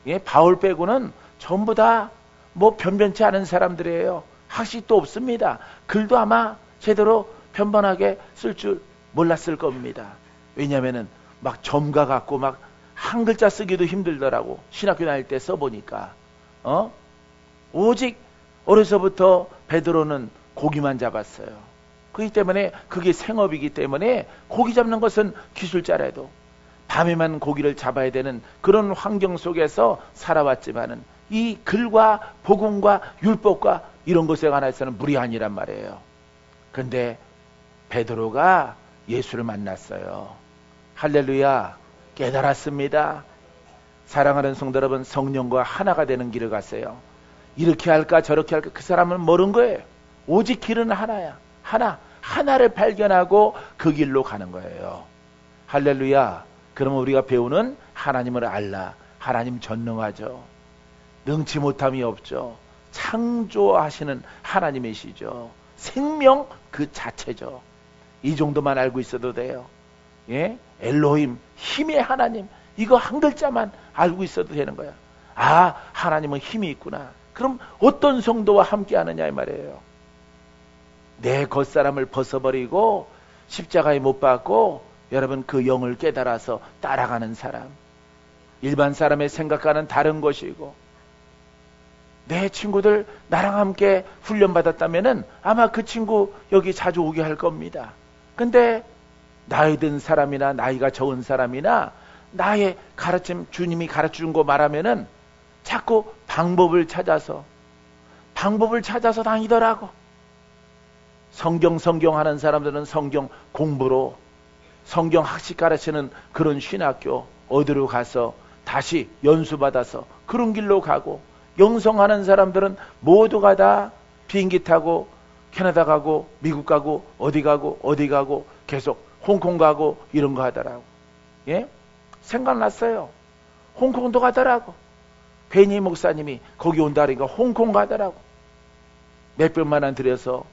예, 바울 빼고는 전부 다 뭐 변변치 않은 사람들이에요. 학식도 없습니다. 글도 아마 제대로 변변하게 쓸 줄 몰랐을 겁니다. 왜냐면은 막 점가 갖고 막 한 글자 쓰기도 힘들더라고. 신학교 다닐 때 써보니까. 오직 어려서부터 베드로는 고기만 잡았어요. 그렇기 때문에 그게 생업이기 때문에 고기 잡는 것은 기술자라도 밤에만 고기를 잡아야 되는 그런 환경 속에서 살아왔지만은 이 글과 복음과 율법과 이런 것에 관해서는 무리한이란 말이에요. 그런데 베드로가 예수를 만났어요. 할렐루야. 깨달았습니다. 사랑하는 성도 여러분, 성령과 하나가 되는 길을 갔어요. 이렇게 할까 저렇게 할까 그 사람은 모른 거예요. 오직 길은 하나야. 하나를 발견하고 그 길로 가는 거예요. 할렐루야. 그러면 우리가 배우는 하나님을 알라. 하나님 전능하죠. 능치 못함이 없죠. 창조하시는 하나님이시죠. 생명 그 자체죠. 이 정도만 알고 있어도 돼요. 예? 엘로힘, 힘의 하나님. 이거 한 글자만 알고 있어도 되는 거야. 아, 하나님은 힘이 있구나. 그럼 어떤 성도와 함께 하느냐 이 말이에요. 내 겉사람을 벗어버리고 십자가에 못 박고 여러분 그 영을 깨달아서 따라가는 사람. 일반 사람의 생각과는 다른 것이고 내 친구들 나랑 함께 훈련받았다면은 아마 그 친구 여기 자주 오게 할 겁니다. 근데 나이 든 사람이나 나이가 적은 사람이나 나의 가르침 주님이 가르쳐준 거 말하면은 자꾸 방법을 찾아서 다니더라고. 성경 하는 사람들은 성경 공부로 성경 학식 가르치는 그런 신학교 어디로 가서 다시 연수받아서 그런 길로 가고 영성하는 사람들은 모두가 다 비행기 타고 캐나다 가고 미국 가고 어디 가고 계속 홍콩 가고 이런 거 하더라고. 예? 생각났어요. 홍콩도 가더라고. 베니 목사님이 거기 온다니까 홍콩 가더라고. 몇백만 원 들여서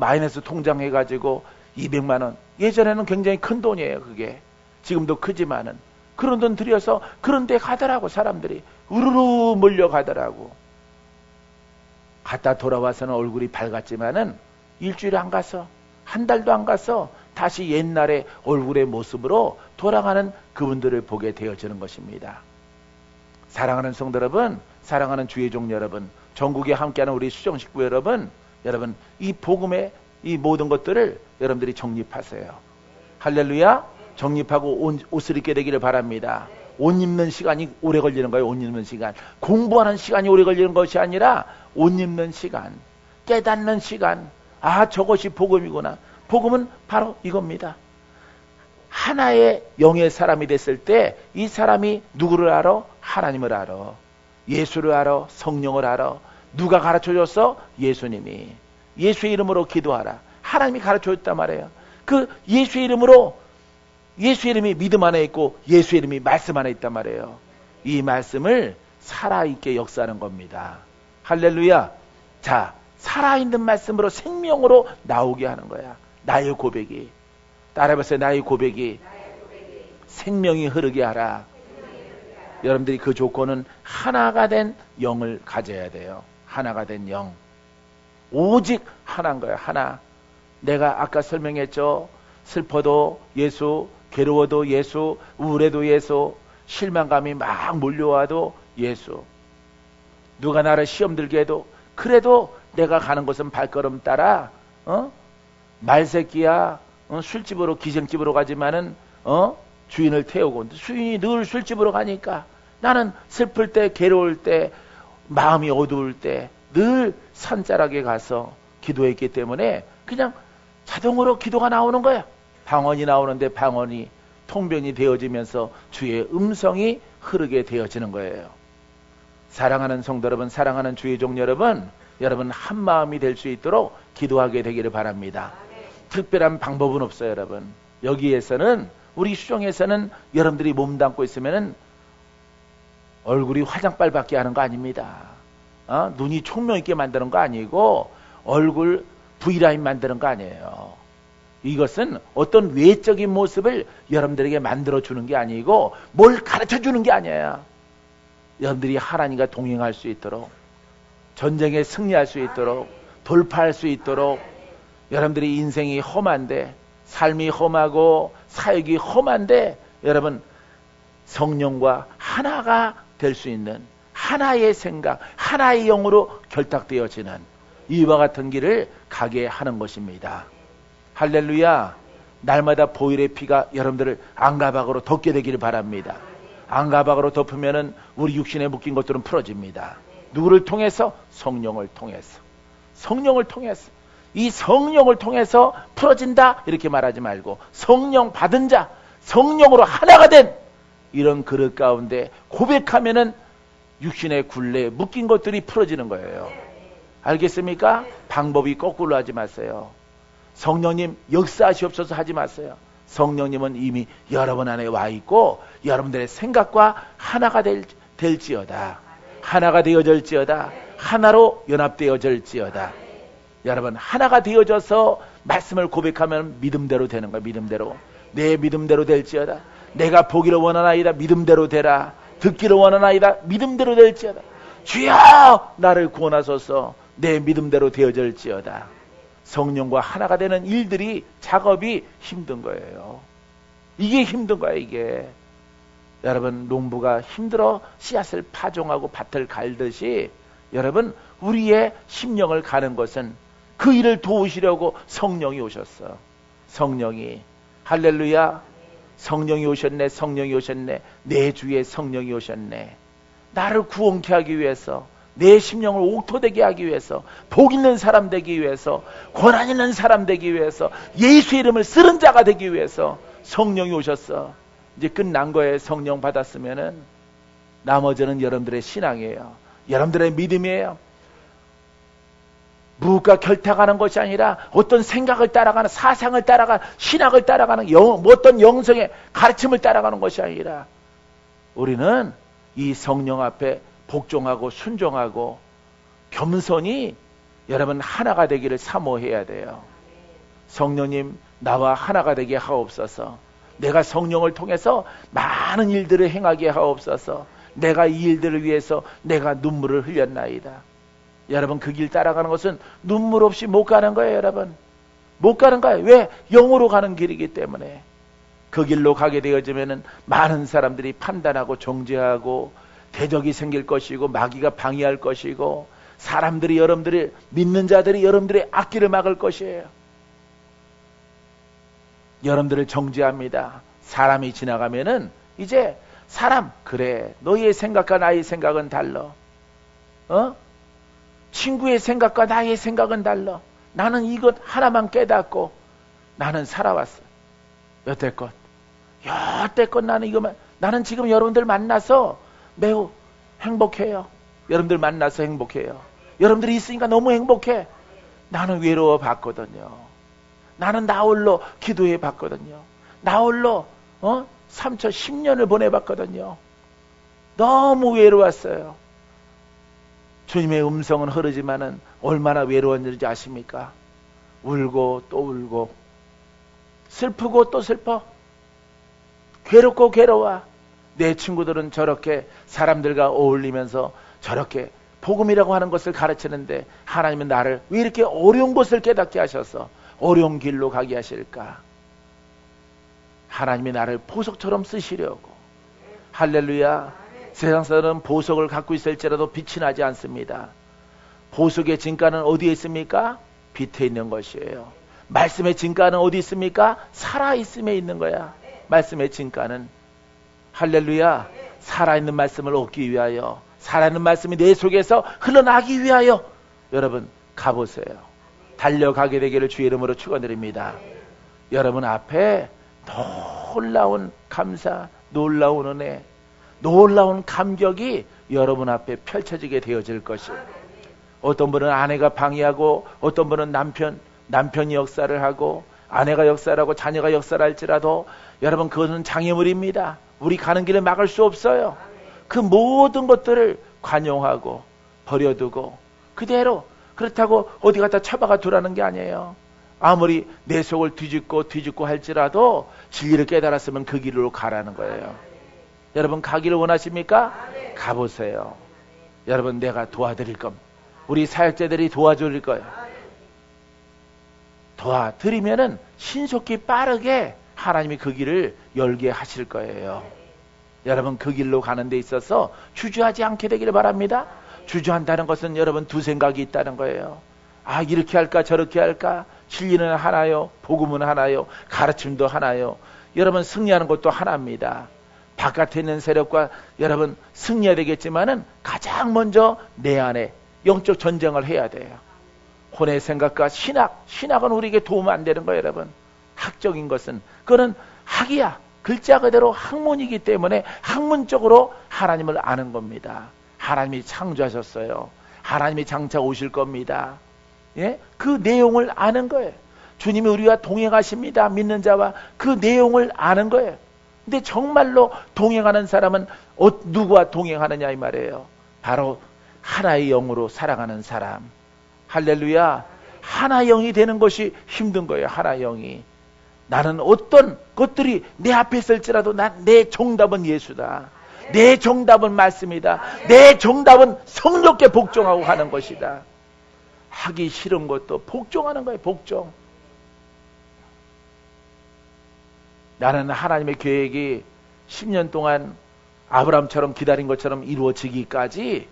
마이너스 통장 해가지고 200만 원. 예전에는 굉장히 큰 돈이에요. 그게 지금도 크지만은 그런 돈 들여서 그런 데 가더라고. 사람들이 우르르 몰려가더라고. 갔다 돌아와서는 얼굴이 밝았지만은 일주일에 안 가서 한 달도 안 가서 다시 옛날의 얼굴의 모습으로 돌아가는 그분들을 보게 되어지는 것입니다. 사랑하는 성도 여러분, 사랑하는 주의 종 여러분, 전국에 함께하는 우리 수정 식구 여러분, 이 복음의 이 모든 것들을 여러분들이 정립하세요. 할렐루야. 정립하고 옷을 입게 되기를 바랍니다. 옷 입는 시간이 오래 걸리는 거예요. 옷 입는 시간. 공부하는 시간이 오래 걸리는 것이 아니라 옷 입는 시간, 깨닫는 시간. 아, 저것이 복음이구나. 복음은 바로 이겁니다. 하나의 영의 사람이 됐을 때 이 사람이 누구를 알아? 하나님을 알아. 예수를 알아. 성령을 알아. 누가 가르쳐줬어? 예수님이. 예수의 이름으로 기도하라. 하나님이 가르쳐줬단 말이에요. 그 예수의 이름으로, 예수의 이름이 믿음 안에 있고 예수의 이름이 말씀 안에 있단 말이에요. 이 말씀을 살아있게 역사하는 겁니다. 할렐루야. 자, 살아있는 말씀으로 생명으로 나오게 하는 거야. 나의 고백이. 따라해보세요. 나의 고백이 생명이 흐르게 하라. 여러분들이 그 조건은 하나가 된 영을 가져야 돼요. 하나가 된 영. 오직 하나인 거예요. 하나. 내가 아까 설명했죠. 슬퍼도 예수, 괴로워도 예수, 우울해도 예수, 실망감이 막 몰려와도 예수. 누가 나를 시험 들게 해도 그래도 내가 가는 곳은 발걸음 따라 말새끼야 술집으로 기생집으로 가지만은 주인을 태우고 주인이 늘 술집으로 가니까 나는 슬플 때 괴로울 때 마음이 어두울 때 늘 산자락에 가서 기도했기 때문에 그냥 자동으로 기도가 나오는 거야. 방언이 나오는데 방언이 통변이 되어지면서 주의 음성이 흐르게 되어지는 거예요. 사랑하는 성도 여러분, 사랑하는 주의 종 여러분, 여러분 한 마음이 될 수 있도록 기도하게 되기를 바랍니다. 특별한 방법은 없어요. 여러분 여기에서는 우리 수정에서는 여러분들이 몸담고 있으면은 얼굴이 화장빨밖에 하는 거 아닙니다. 눈이 총명 있게 만드는 거 아니고 얼굴 V라인 만드는 거 아니에요. 이것은 어떤 외적인 모습을 여러분들에게 만들어주는 게 아니고 뭘 가르쳐주는 게 아니에요. 여러분들이 하나님과 동행할 수 있도록, 전쟁에 승리할 수 있도록, 돌파할 수 있도록, 여러분들이 인생이 험한데, 삶이 험하고 사역이 험한데 여러분 성령과 하나가 될 수 있는 하나의 생각, 하나의 영으로 결탁되어지는 이와 같은 길을 가게 하는 것입니다. 할렐루야. 날마다 보혈의 피가 여러분들을 안가박으로 덮게 되기를 바랍니다. 안가박으로 덮으면은 우리 육신에 묶인 것들은 풀어집니다. 누구를 통해서? 성령을 통해서. 성령을 통해서. 이 성령을 통해서 풀어진다 이렇게 말하지 말고 성령 받은 자, 성령으로 하나가 된 이런 그릇 가운데 고백하면은 육신의 굴레에 묶인 것들이 풀어지는 거예요. 알겠습니까? 방법이 거꾸로 하지 마세요. 성령님 역사하시옵소서 하지 마세요. 성령님은 이미 여러분 안에 와 있고 여러분들의 생각과 하나가 될지어다. 하나가 되어질지어다. 하나로 연합되어질지어다. 여러분 하나가 되어져서 말씀을 고백하면 믿음대로 되는 거야. 믿음대로. 내 믿음대로 될지어다. 내가 보기를 원하나이다. 믿음대로 되라. 듣기를 원하나이다. 믿음대로 될지어다. 주여 나를 구원하소서. 내 믿음대로 되어질지어다. 성령과 하나가 되는 일들이, 작업이 힘든 거예요. 이게 힘든 거야. 이게 여러분 농부가 힘들어 씨앗을 파종하고 밭을 갈듯이 여러분 우리의 심령을 가는 것은 그 일을 도우시려고 성령이 오셨어. 성령이. 할렐루야. 성령이 오셨네. 성령이 오셨네. 내 주의 성령이 오셨네. 나를 구원케 하기 위해서, 내 심령을 옥토되게 하기 위해서, 복 있는 사람 되기 위해서, 권한 있는 사람 되기 위해서, 예수의 이름을 쓰는 자가 되기 위해서 성령이 오셨어. 이제 끝난 거예요. 성령 받았으면은 나머지는 여러분들의 신앙이에요. 여러분들의 믿음이에요. 무엇과 결탁하는 것이 아니라 어떤 생각을 따라가는, 사상을 따라가는, 신학을 따라가는, 어떤 영성의 가르침을 따라가는 것이 아니라 우리는 이 성령 앞에 복종하고 순종하고 겸손히 여러분 하나가 되기를 사모해야 돼요. 성령님 나와 하나가 되게 하옵소서. 내가 성령을 통해서 많은 일들을 행하게 하옵소서. 내가 이 일들을 위해서 내가 눈물을 흘렸나이다. 여러분 그 길 따라가는 것은 눈물 없이 못 가는 거예요. 여러분 못 가는 거야. 왜? 영으로 가는 길이기 때문에. 그 길로 가게 되어지면은 많은 사람들이 판단하고 정죄하고 대적이 생길 것이고 마귀가 방해할 것이고 사람들이 여러분들이 믿는 자들이 여러분들의 앞길을 막을 것이에요. 여러분들을 정죄합니다. 사람이 지나가면은 이제 사람 그래 너희의 생각과 나의 생각은 달라. 친구의 생각과 나의 생각은 달라. 나는 이것 하나만 깨닫고 나는 살아왔어. 여태껏 나는 이것만 나는 지금 여러분들 만나서 매우 행복해요. 여러분들 만나서 행복해요. 여러분들이 있으니까 너무 행복해. 나는 외로워 봤거든요. 나는 나 홀로 기도해 봤거든요. 나 홀로 3천 10년을 보내봤거든요. 너무 외로웠어요. 주님의 음성은 흐르지만은 얼마나 외로웠는지 아십니까? 울고 또 울고 슬프고 또 슬퍼 괴롭고 괴로워. 내 친구들은 저렇게 사람들과 어울리면서 저렇게 복음이라고 하는 것을 가르치는데 하나님은 나를 왜 이렇게 어려운 것을 깨닫게 하셔서 어려운 길로 가게 하실까? 하나님이 나를 보석처럼 쓰시려고. 할렐루야. 세상 사람은 보석을 갖고 있을지라도 빛이 나지 않습니다. 보석의 진가는 어디에 있습니까? 빛에 있는 것이에요. 말씀의 진가는 어디 있습니까? 살아있음에 있는 거야. 말씀의 진가는. 할렐루야. 살아있는 말씀을 얻기 위하여 살아있는 말씀이 내 속에서 흘러나기 위하여 여러분 가보세요. 달려가게 되기를 주의 이름으로 축원드립니다. 여러분 앞에 놀라운 감사, 놀라운 은혜, 놀라운 감격이 여러분 앞에 펼쳐지게 되어질 것이에요. 어떤 분은 아내가 방해하고 어떤 분은 남편이 역사를 하고 아내가 역사를 하고 자녀가 역사를 할지라도 여러분 그것은 장애물입니다. 우리 가는 길을 막을 수 없어요. 그 모든 것들을 관용하고 버려두고 그대로 그렇다고 어디 갖다 처박아 두라는 게 아니에요. 아무리 내 속을 뒤집고 할지라도 진리를 깨달았으면 그 길로 가라는 거예요. 여러분 가기를 원하십니까? 가보세요. 여러분 내가 도와드릴 겁니다. 우리 사역자들이 도와줄 거예요. 도와드리면은 신속히 빠르게 하나님이 그 길을 열게 하실 거예요. 여러분 그 길로 가는 데 있어서 주저하지 않게 되기를 바랍니다. 주저한다는 것은 여러분 두 생각이 있다는 거예요. 아 이렇게 할까 저렇게 할까. 진리는 하나요. 복음은 하나요. 가르침도 하나요. 여러분 승리하는 것도 하나입니다. 바깥에 있는 세력과 여러분 승리해야 되겠지만은 가장 먼저 내 안에 영적 전쟁을 해야 돼요. 혼의 생각과 신학은 우리에게 도움 안 되는 거예요. 여러분 학적인 것은 그거는 학이야. 글자 그대로 학문이기 때문에 학문적으로 하나님을 아는 겁니다. 하나님이 창조하셨어요. 하나님이 장차 오실 겁니다. 예? 그 내용을 아는 거예요. 주님이 우리와 동행하십니다. 믿는 자와 그 내용을 아는 거예요. 근데 정말로 동행하는 사람은 누구와 동행하느냐 이 말이에요. 바로 하나의 영으로 살아가는 사람. 할렐루야. 하나의 영이 되는 것이 힘든 거예요. 하나의 영이. 나는 어떤 것들이 내 앞에 있을지라도 내 정답은 예수다. 내 정답은 말씀이다. 내 정답은 성령께 복종하고 가는 것이다. 하기 싫은 것도 복종하는 거예요. 복종. 나는 하나님의 계획이 10년 동안 아브라함처럼 기다린 것처럼 이루어지기까지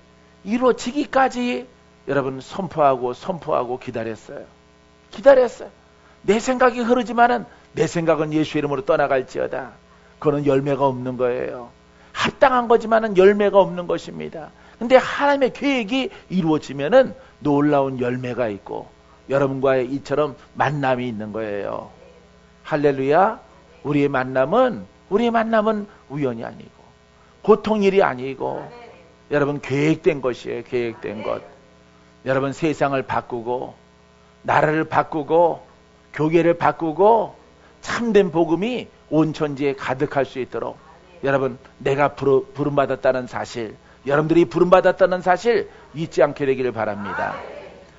여러분 선포하고 기다렸어요. 내 생각이 흐르지만은 내 생각은 예수 이름으로 떠나갈지어다. 그거는 열매가 없는 거예요. 합당한 거지만은 열매가 없는 것입니다. 근데 하나님의 계획이 이루어지면은 놀라운 열매가 있고 여러분과의 이처럼 만남이 있는 거예요. 할렐루야. 우리의 만남은 우연이 아니고 보통 일이 아니고 여러분 계획된 것이에요. 계획된 것. 여러분 세상을 바꾸고 나라를 바꾸고 교계를 바꾸고 참된 복음이 온 천지에 가득할 수 있도록 여러분 내가 부름받았다는 사실, 여러분들이 부름받았다는 사실 잊지 않게 되기를 바랍니다.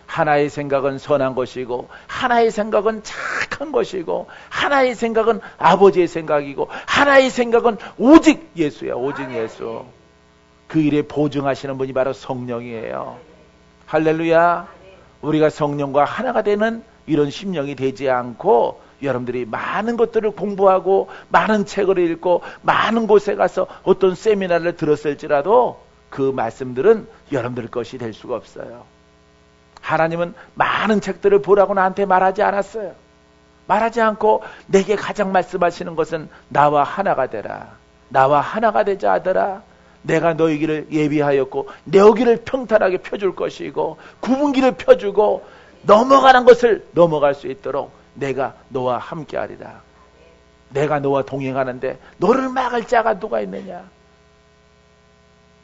하나의 생각은 선한 것이고 하나의 생각은 착한 것이고 하나의 생각은 아버지의 생각이고 하나의 생각은 오직 예수야. 오직 예수. 그 일에 보증하시는 분이 바로 성령이에요. 할렐루야. 우리가 성령과 하나가 되는 이런 심령이 되지 않고 여러분들이 많은 것들을 공부하고 많은 책을 읽고 많은 곳에 가서 어떤 세미나를 들었을지라도 그 말씀들은 여러분들 것이 될 수가 없어요. 하나님은 많은 책들을 보라고 나한테 말하지 않았어요. 말하지 않고 내게 가장 말씀하시는 것은 나와 하나가 되라. 나와 하나가 되자 하더라. 내가 너희 길을 예비하였고 내 길을 평탄하게 펴줄 것이고 굽은 길을 펴주고 넘어가는 것을 넘어갈 수 있도록 내가 너와 함께하리라. 내가 너와 동행하는데 너를 막을 자가 누가 있느냐.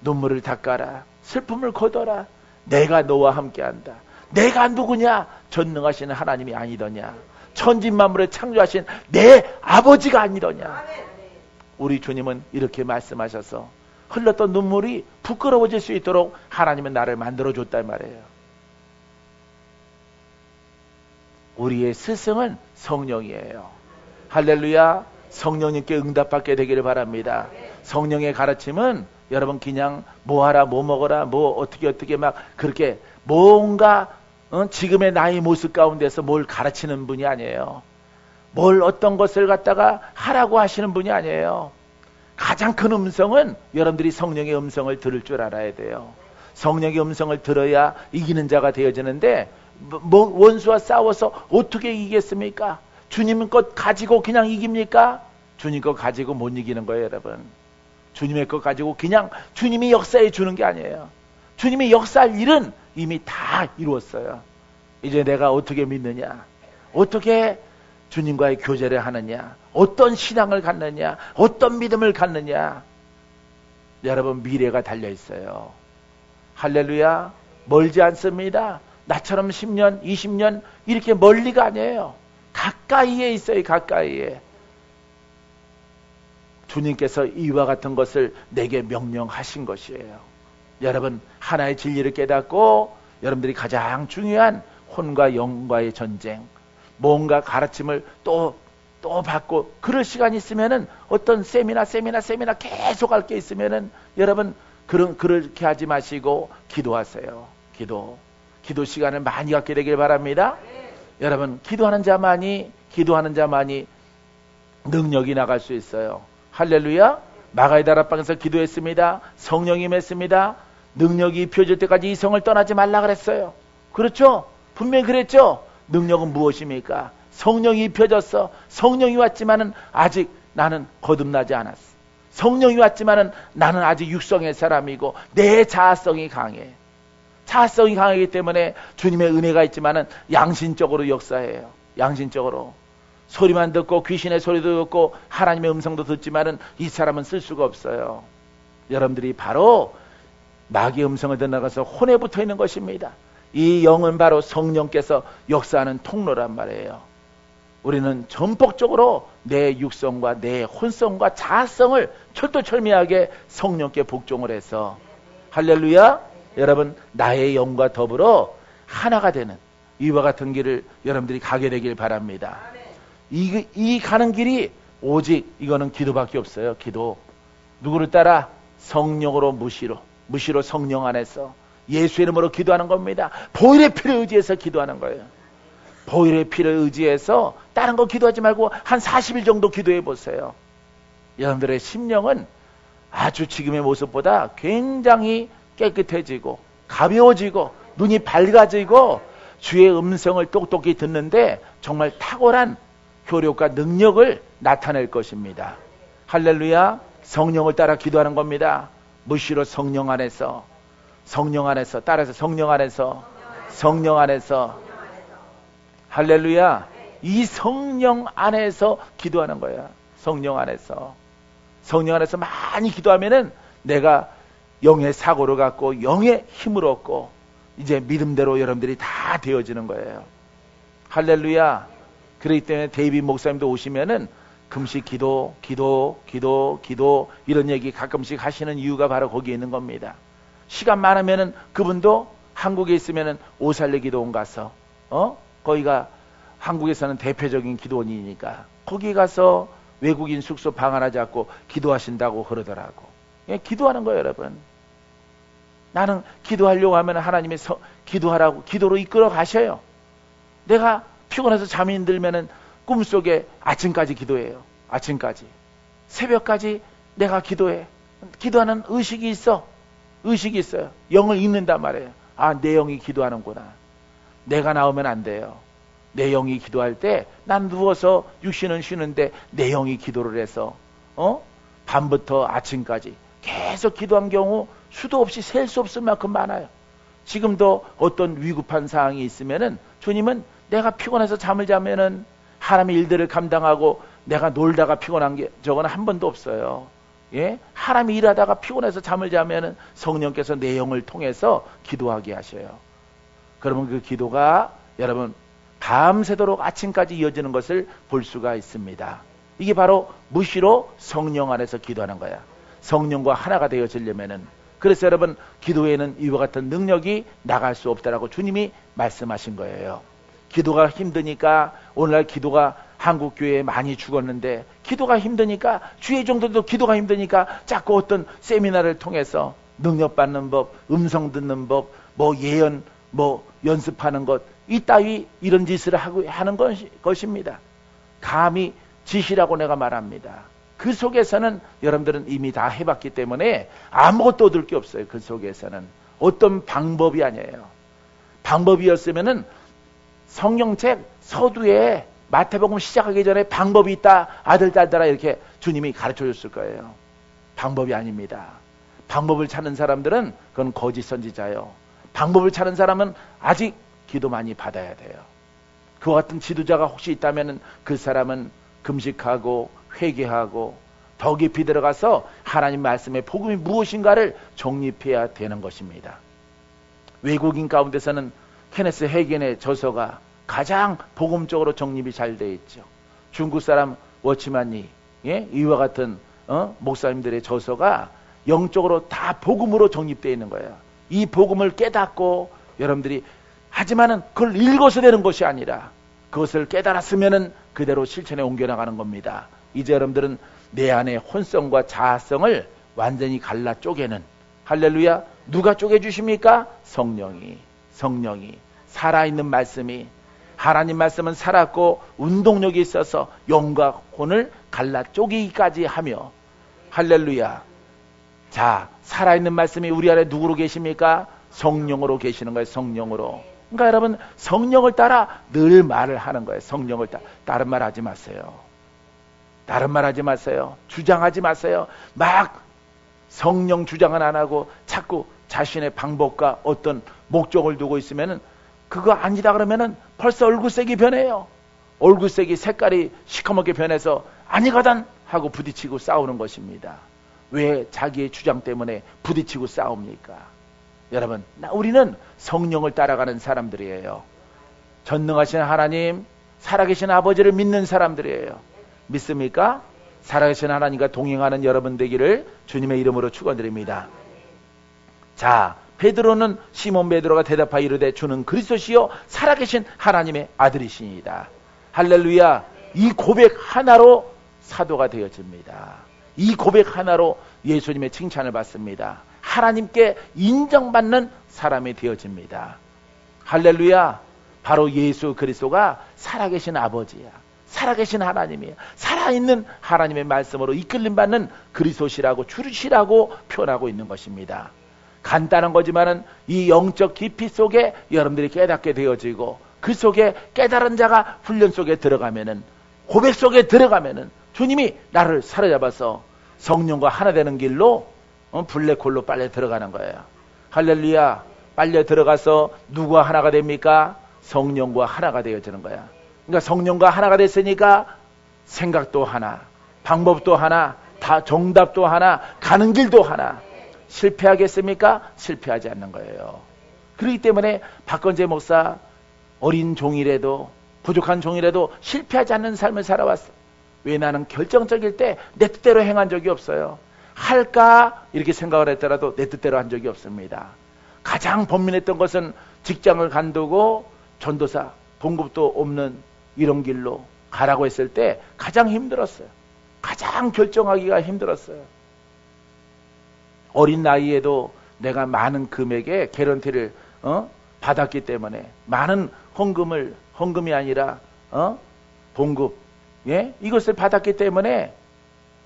눈물을 닦아라. 슬픔을 거둬라. 내가 너와 함께한다. 내가 누구냐? 전능하신 하나님이 아니더냐. 천지만물을 창조하신 내 아버지가 아니더냐. 우리 주님은 이렇게 말씀하셔서 흘렀던 눈물이 부끄러워질 수 있도록 하나님은 나를 만들어줬단 말이에요. 우리의 스승은 성령이에요. 할렐루야. 성령님께 응답받게 되기를 바랍니다. 성령의 가르침은 여러분 그냥 뭐 하라 뭐 먹어라 뭐 어떻게 막 그렇게 뭔가 지금의 나의 모습 가운데서 뭘 가르치는 분이 아니에요. 뭘 어떤 것을 갖다가 하라고 하시는 분이 아니에요. 가장 큰 음성은 여러분들이 성령의 음성을 들을 줄 알아야 돼요. 성령의 음성을 들어야 이기는 자가 되어지는데 원수와 싸워서 어떻게 이기겠습니까? 주님 것 가지고 그냥 이깁니까? 주님 것 가지고 못 이기는 거예요, 여러분. 주님의 것 가지고 그냥 주님이 역사해 주는 게 아니에요. 주님이 역사할 일은 이미 다 이루었어요. 이제 내가 어떻게 믿느냐, 어떻게 주님과의 교제를 하느냐, 어떤 신앙을 갖느냐, 어떤 믿음을 갖느냐, 여러분 미래가 달려 있어요. 할렐루야. 멀지 않습니다. 나처럼 10년, 20년 이렇게 멀리가 아니에요. 가까이에 있어요. 가까이에. 주님께서 이와 같은 것을 내게 명령하신 것이에요. 여러분 하나의 진리를 깨닫고 여러분들이 가장 중요한 혼과 영과의 전쟁, 뭔가 가르침을 또 받고 그럴 시간이 있으면은 어떤 세미나 계속 할 게 있으면은 여러분 그렇게 하지 마시고 기도하세요. 기도 시간을 많이 갖게 되길 바랍니다. 여러분 기도하는 자만이 능력이 나갈 수 있어요. 할렐루야. 마가의 다락방에서 기도했습니다. 성령이 임했습니다. 능력이 입혀질 때까지 이 성을 떠나지 말라 그랬어요. 그렇죠? 분명히 그랬죠? 능력은 무엇입니까? 성령이 입혀졌어. 성령이 왔지만은 아직 나는 거듭나지 않았어. 성령이 왔지만은 나는 아직 육성의 사람이고 내 자아성이 강해. 자아성이 강하기 때문에 주님의 은혜가 있지만은 양심적으로 역사해요. 양심적으로. 소리만 듣고 귀신의 소리도 듣고 하나님의 음성도 듣지만은 이 사람은 쓸 수가 없어요. 여러분들이 바로 마귀의 음성을 듣나가서 혼에 붙어 있는 것입니다. 이 영은 바로 성령께서 역사하는 통로란 말이에요. 우리는 전폭적으로 내 육성과 내 혼성과 자아성을 철두철미하게 성령께 복종을 해서 할렐루야. 여러분 나의 영과 더불어 하나가 되는 이와 같은 길을 여러분들이 가게 되길 바랍니다. 이 가는 길이 오직 이거는 기도밖에 없어요. 기도. 누구를 따라? 성령으로 무시로 성령 안에서 예수의 이름으로 기도하는 겁니다. 보혈의 피를 의지해서 기도하는 거예요. 보혈의 피를 의지해서 다른 거 기도하지 말고 한 40일 정도 기도해 보세요. 여러분들의 심령은 아주 지금의 모습보다 굉장히 깨끗해지고 가벼워지고 눈이 밝아지고 주의 음성을 똑똑히 듣는데 정말 탁월한 효력과 능력을 나타낼 것입니다. 할렐루야. 성령을 따라 기도하는 겁니다. 무시로 성령 안에서 따라서 성령 안에서 할렐루야. 이 성령 안에서 기도하는 거야. 성령 안에서 많이 기도하면은 내가 영의 사고를 갖고 영의 힘을 얻고 이제 믿음대로 여러분들이 다 되어지는 거예요. 할렐루야. 그렇기 때문에 데이빗 목사님도 오시면은 금식 기도 이런 얘기 가끔씩 하시는 이유가 바로 거기에 있는 겁니다. 시간 많으면은 그분도 한국에 있으면은 오살레 기도원 가서 거기가 한국에서는 대표적인 기도원이니까 거기 가서 외국인 숙소 방 하나 잡고 기도하신다고 그러더라고. 예, 기도하는 거예요, 여러분. 나는 기도하려고 하면 하나님이 기도하라고 기도로 이끌어 가셔요. 내가 피곤해서 잠이 안 들면은 꿈속에 아침까지 기도해요. 아침까지. 새벽까지 내가 기도해. 기도하는 의식이 있어. 의식이 있어요. 영을 읽는단 말이에요. 아, 내 영이 기도하는구나. 내가 나오면 안 돼요. 내 영이 기도할 때 난 누워서 육신은 쉬는데 내 영이 기도를 해서 밤부터 아침까지 계속 기도한 경우 수도 없이 셀 수 없을 만큼 많아요. 지금도 어떤 위급한 상황이 있으면은 주님은 내가 피곤해서 잠을 자면은 하나님의 일들을 감당하고 내가 놀다가 피곤한 게 저건 한 번도 없어요. 예? 하나님이 일하다가 피곤해서 잠을 자면은 성령께서 내 영을 통해서 기도하게 하셔요. 그러면 그 기도가 여러분 밤새도록 아침까지 이어지는 것을 볼 수가 있습니다. 이게 바로 무시로 성령 안에서 기도하는 거야. 성령과 하나가 되어지려면은. 그래서 여러분 기도에는 이와 같은 능력이 나갈 수 없다라고 주님이 말씀하신 거예요. 기도가 힘드니까 오늘날 기도가 한국 교회에 많이 죽었는데 기도가 힘드니까 주의 종들도 기도가 힘드니까 자꾸 어떤 세미나를 통해서 능력 받는 법, 음성 듣는 법, 뭐 예언, 뭐 연습하는 것 이따위 이런 짓을 하는 것입니다. 감히 지시라고 내가 말합니다. 그 속에서는 여러분들은 이미 다 해봤기 때문에 아무것도 얻을 게 없어요. 그 속에서는 어떤 방법이 아니에요. 방법이었으면은 성경책 서두에 마태복음 시작하기 전에 방법이 있다 아들 딸들아 이렇게 주님이 가르쳐 줬을 거예요. 방법이 아닙니다. 방법을 찾는 사람들은 그건 거짓 선지자예요. 방법을 찾는 사람은 아직 기도 많이 받아야 돼요. 그와 같은 지도자가 혹시 있다면 그 사람은 금식하고 회개하고 더 깊이 들어가서 하나님 말씀의 복음이 무엇인가를 정립해야 되는 것입니다. 외국인 가운데서는 케네스 헤겐의 저서가 가장 복음적으로 정립이 잘 되어 있죠. 중국 사람 워치만니 이와 같은 목사님들의 저서가 영적으로 다 복음으로 정립되어 있는 거예요. 이 복음을 깨닫고 여러분들이 하지만은 그걸 읽어서 되는 것이 아니라 그것을 깨달았으면은 그대로 실천에 옮겨나가는 겁니다. 이제 여러분들은 내 안의 혼성과 자아성을 완전히 갈라 쪼개는 할렐루야. 누가 쪼개주십니까? 성령이 살아있는 말씀이 하나님 말씀은 살았고 운동력이 있어서 영과 혼을 갈라 쪼개기까지 하며 할렐루야. 자, 살아있는 말씀이 우리 안에 누구로 계십니까? 성령으로 계시는 거예요. 성령으로. 그러니까 여러분 성령을 따라 늘 말을 하는 거예요. 성령을 따라. 다른 말 하지 마세요. 다른 말 하지 마세요. 주장하지 마세요. 막 성령 주장은 안 하고 자꾸 자신의 방법과 어떤 목적을 두고 있으면은 그거 아니다 그러면은 벌써 얼굴색이 변해요. 얼굴색이 색깔이 시커멓게 변해서 아니거든 하고 부딪히고 싸우는 것입니다. 왜 자기의 주장 때문에 부딪히고 싸웁니까? 여러분, 우리는 성령을 따라가는 사람들이에요. 전능하신 하나님, 살아계신 아버지를 믿는 사람들이에요. 믿습니까? 살아계신 하나님과 동행하는 여러분 되기를 주님의 이름으로 축원드립니다. 자, 베드로는 시몬 베드로가 대답하여 이르되 주는 그리스도시요 살아계신 하나님의 아들이시니이다. 할렐루야. 이 고백 하나로 사도가 되어집니다. 이 고백 하나로 예수님의 칭찬을 받습니다. 하나님께 인정받는 사람이 되어집니다. 할렐루야. 바로 예수 그리스도가 살아계신 아버지야. 살아계신 하나님이야. 살아있는 하나님의 말씀으로 이끌림 받는 그리스도시라고 주시라고 표현하고 있는 것입니다. 간단한 거지만은 이 영적 깊이 속에 여러분들이 깨닫게 되어지고 그 속에 깨달은 자가 훈련 속에 들어가면은 고백 속에 들어가면은 주님이 나를 사로잡아서 성령과 하나 되는 길로 블랙홀로 빨려 들어가는 거예요. 할렐루야. 빨려 들어가서 누구와 하나가 됩니까? 성령과 하나가 되어지는 거야. 그러니까 성령과 하나가 됐으니까 생각도 하나, 방법도 하나, 다 정답도 하나, 가는 길도 하나. 실패하겠습니까? 실패하지 않는 거예요. 그렇기 때문에 박건재 목사 어린 종이라도 부족한 종이라도 실패하지 않는 삶을 살아왔어. 왜? 나는 결정적일 때 내 뜻대로 행한 적이 없어요. 할까? 이렇게 생각을 했더라도 내 뜻대로 한 적이 없습니다. 가장 번민했던 것은 직장을 간두고 전도사 봉급도 없는 이런 길로 가라고 했을 때 가장 힘들었어요. 가장 결정하기가 힘들었어요. 어린 나이에도 내가 많은 금액의 개런티를 받았기 때문에 많은 헌금이 아니라 봉급, 예? 이것을 받았기 때문에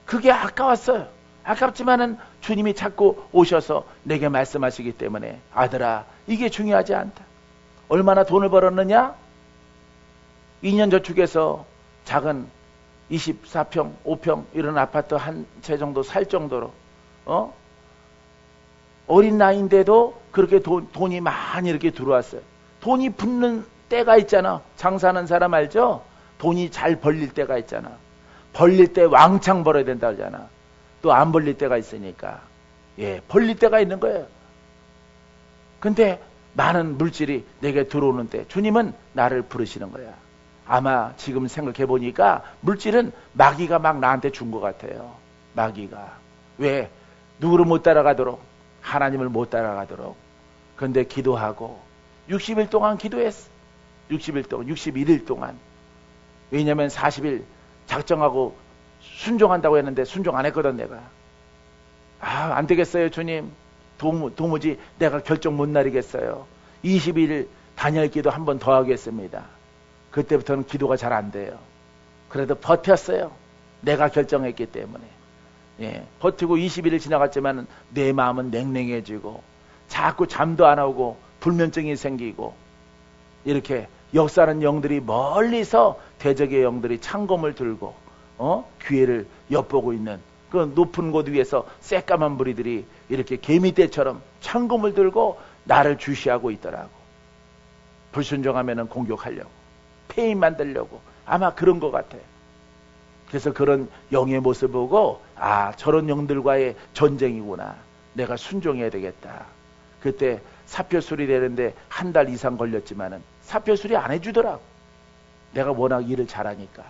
그게 아까웠어요. 아깝지만은 주님이 자꾸 오셔서 내게 말씀하시기 때문에 아들아, 이게 중요하지 않다. 얼마나 돈을 벌었느냐? 2년 저축해서 작은 24평, 5평 이런 아파트 한 채 정도 살 정도로 어린 나이인데도 그렇게 돈이 많이 이렇게 들어왔어요. 돈이 붙는 때가 있잖아. 장사하는 사람 알죠? 돈이 잘 벌릴 때가 있잖아. 벌릴 때 왕창 벌어야 된다 그러잖아. 또 안 벌릴 때가 있으니까. 예, 벌릴 때가 있는 거예요. 근데 많은 물질이 내게 들어오는데 주님은 나를 부르시는 거야. 아마 지금 생각해 보니까 물질은 마귀가 막 나한테 준 것 같아요. 마귀가. 왜? 누구를 못 따라가도록, 하나님을 못 따라가도록. 근데 기도하고 60일 동안 기도했어. 60일 동안, 61일 동안. 왜냐면 40일 작정하고 순종한다고 했는데 순종 안 했거든 내가. 안 되겠어요 주님. 도무지 내가 결정 못 내리겠어요. 20일 단열 기도 한 번 더 하겠습니다. 그때부터는 기도가 잘 안 돼요. 그래도 버텼어요. 내가 결정했기 때문에. 예, 버티고 20일을 지나갔지만 내 마음은 냉랭해지고 자꾸 잠도 안 오고 불면증이 생기고 이렇게 역사하는 영들이 멀리서 대적의 영들이 창검을 들고 귀에를 엿보고 있는 그 높은 곳 위에서 새까만 무리들이 이렇게 개미떼처럼 창검을 들고 나를 주시하고 있더라고. 불순종하면은 공격하려고, 폐인 만들려고 아마 그런 것 같아요. 그래서 그런 영의 모습 보고 저런 영들과의 전쟁이구나. 내가 순종해야 되겠다. 그때 사표 수리되는데 한 달 이상 걸렸지만은 사표 수리 안 해주더라고. 내가 워낙 일을 잘하니까.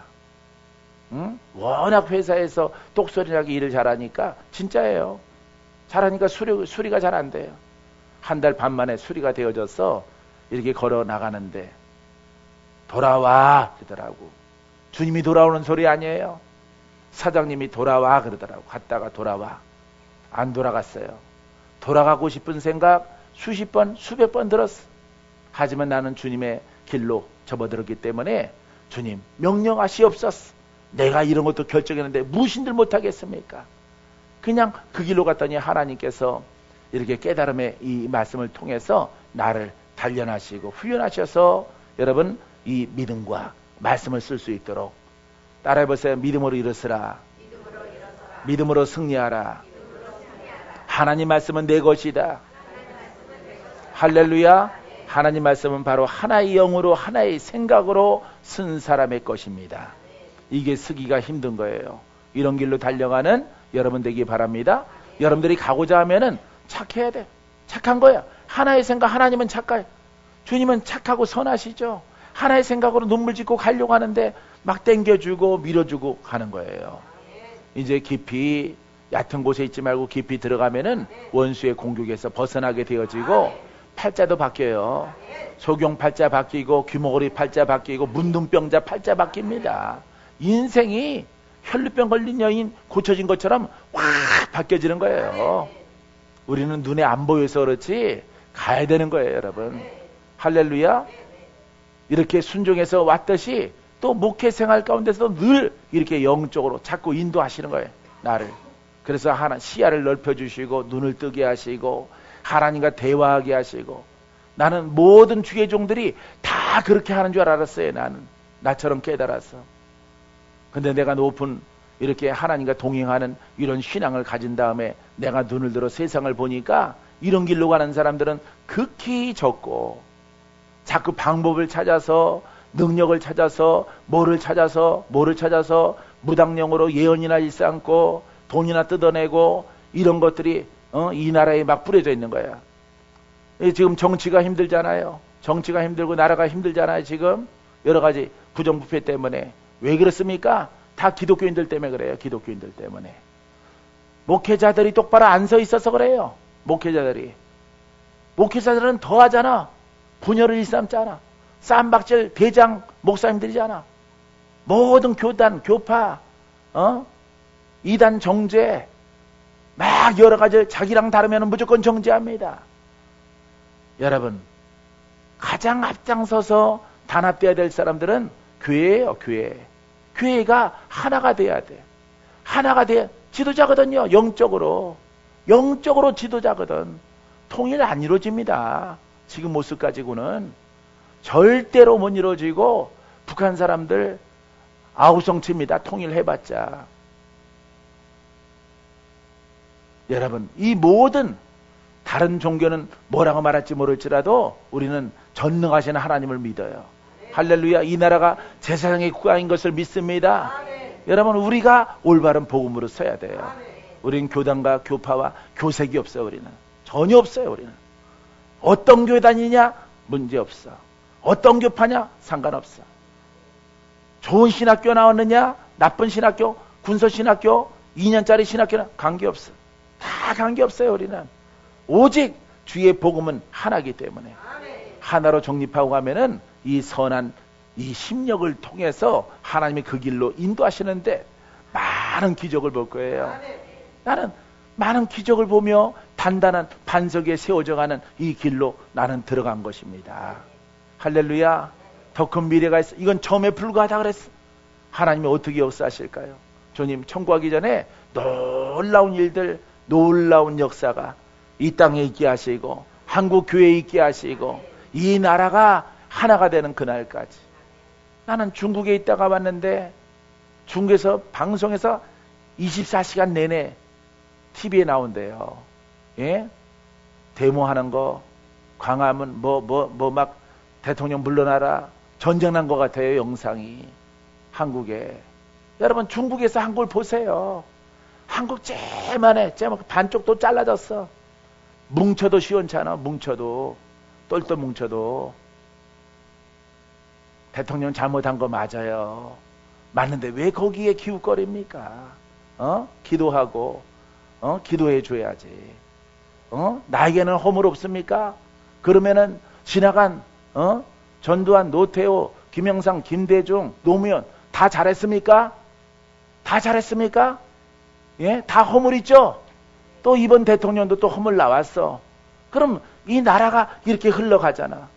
응? 워낙 회사에서 똑소리나게 일을 잘하니까 진짜예요. 잘하니까 수리가 잘 안 돼요. 한 달 반 만에 수리가 되어져서 이렇게 걸어 나가는데 돌아와 그러더라고. 주님이 돌아오는 소리 아니에요. 사장님이 돌아와 그러더라고. 갔다가 돌아와. 안 돌아갔어요. 돌아가고 싶은 생각 수십 번 수백 번 들었어. 하지만 나는 주님의 길로 접어들었기 때문에 주님 명령하시옵소서. 내가 이런 것도 결정했는데 무신들 못하겠습니까? 그냥 그 길로 갔더니 하나님께서 이렇게 깨달음의 이 말씀을 통해서 나를 단련하시고 훈련하셔서 여러분 이 믿음과 말씀을 쓸 수 있도록 따라해보세요. 믿음으로 일어서라. 믿음으로 승리하라. 하나님 말씀은 내 것이다. 할렐루야. 하나님 말씀은 바로 하나의 영으로 하나의 생각으로 쓴 사람의 것입니다. 이게 쓰기가 힘든 거예요. 이런 길로 달려가는 여러분 되기 바랍니다. 여러분들이 가고자 하면은 착해야 돼. 착한 거야. 하나의 생각. 하나님은 착해. 주님은 착하고 선하시죠. 하나의 생각으로 눈물 짓고 가려고 하는데 막 땡겨주고 밀어주고 가는 거예요. 이제 깊이 얕은 곳에 있지 말고 깊이 들어가면은 원수의 공격에서 벗어나게 되어지고 팔자도 바뀌어요. 소경 팔자 바뀌고 귀머거리 팔자 바뀌고 문둥병자 팔자 바뀝니다. 인생이 혈루병 걸린 여인 고쳐진 것처럼 확 바뀌어지는 거예요. 우리는 눈에 안 보여서 그렇지 가야 되는 거예요, 여러분. 할렐루야. 이렇게 순종해서 왔듯이 또 목회 생활 가운데서도 늘 이렇게 영적으로 자꾸 인도하시는 거예요, 나를. 그래서 시야를 넓혀주시고 눈을 뜨게 하시고 하나님과 대화하게 하시고. 나는 모든 주의 종들이 다 그렇게 하는 줄 알았어요. 나는 나처럼 깨달았어. 근데 내가 높은 이렇게 하나님과 동행하는 이런 신앙을 가진 다음에 내가 눈을 들어 세상을 보니까 이런 길로 가는 사람들은 극히 적고 자꾸 방법을 찾아서 능력을 찾아서 뭐를 찾아서 무당령으로 예언이나 일삼고 돈이나 뜯어내고 이런 것들이 이 나라에 막 뿌려져 있는 거야. 지금 정치가 힘들잖아요. 정치가 힘들고 나라가 힘들잖아요. 지금 여러 가지 부정부패 때문에. 왜 그렇습니까? 다 기독교인들 때문에 그래요. 기독교인들 때문에. 목회자들이 똑바로 안 서 있어서 그래요. 목회자들은 더 하잖아. 분열을 일삼잖아. 쌈박질 대장 목사님들이잖아. 모든 교단, 교파, 이단 정죄 막 여러 가지 자기랑 다르면 무조건 정죄합니다. 여러분, 가장 앞장서서 단합돼야 될 사람들은 교회예요, 교회. 교회가 하나가 돼야 돼. 하나가 돼야 지도자거든요. 영적으로 지도자거든. 통일 안 이루어집니다. 지금 모습 가지고는 절대로 못 이루어지고, 북한 사람들 아우성칩니다. 통일해봤자. 여러분, 이 모든 다른 종교는 뭐라고 말할지 모를지라도 우리는 전능하신 하나님을 믿어요. 할렐루야. 이 나라가 제사장의 국가인 것을 믿습니다. 여러분, 우리가 올바른 복음으로 서야 돼요. 우리는 교단과 교파와 교색이 없어요. 우리는 전혀 없어요. 우리는 어떤 교회 다니냐 문제없어. 어떤 교파냐 상관없어. 좋은 신학교 나왔느냐 나쁜 신학교, 군소신학교, 2년짜리 신학교는 관계없어. 다 관계없어요. 우리는 오직 주의 복음은 하나이기 때문에 하나로 정립하고 가면은 이 선한 이 심력을 통해서 하나님이 그 길로 인도하시는데 많은 기적을 볼 거예요. 나는 많은 기적을 보며 단단한 반석에 세워져 가는 이 길로 나는 들어간 것입니다. 할렐루야. 더 큰 미래가 있어. 이건 처음에 불과하다 그랬어. 하나님이 어떻게 역사하실까요? 주님 천국하기 전에 놀라운 일들, 놀라운 역사가 이 땅에 있게 하시고 한국 교회에 있게 하시고 이 나라가 하나가 되는 그날까지. 나는 중국에 있다가 왔는데 중국에서 방송에서 24시간 내내 TV에 나온대요. 예? 데모하는 거, 광화문 막 대통령 물러나라, 전쟁 난 것 같아요. 영상이 한국에. 여러분 중국에서 한국을 보세요. 한국 쟤만해. 반쪽도 잘라졌어. 뭉쳐도 시원찮아. 뭉쳐도 똘똘 뭉쳐도. 대통령 잘못한 거 맞아요. 맞는데 왜 거기에 기웃거립니까? 기도하고 기도해 줘야지. 나에게는 허물 없습니까? 그러면은 지나간 전두환, 노태우, 김영삼, 김대중, 노무현 다 잘했습니까? 다 잘했습니까? 예? 다 허물 있죠? 또 이번 대통령도 또 허물 나왔어. 그럼 이 나라가 이렇게 흘러가잖아.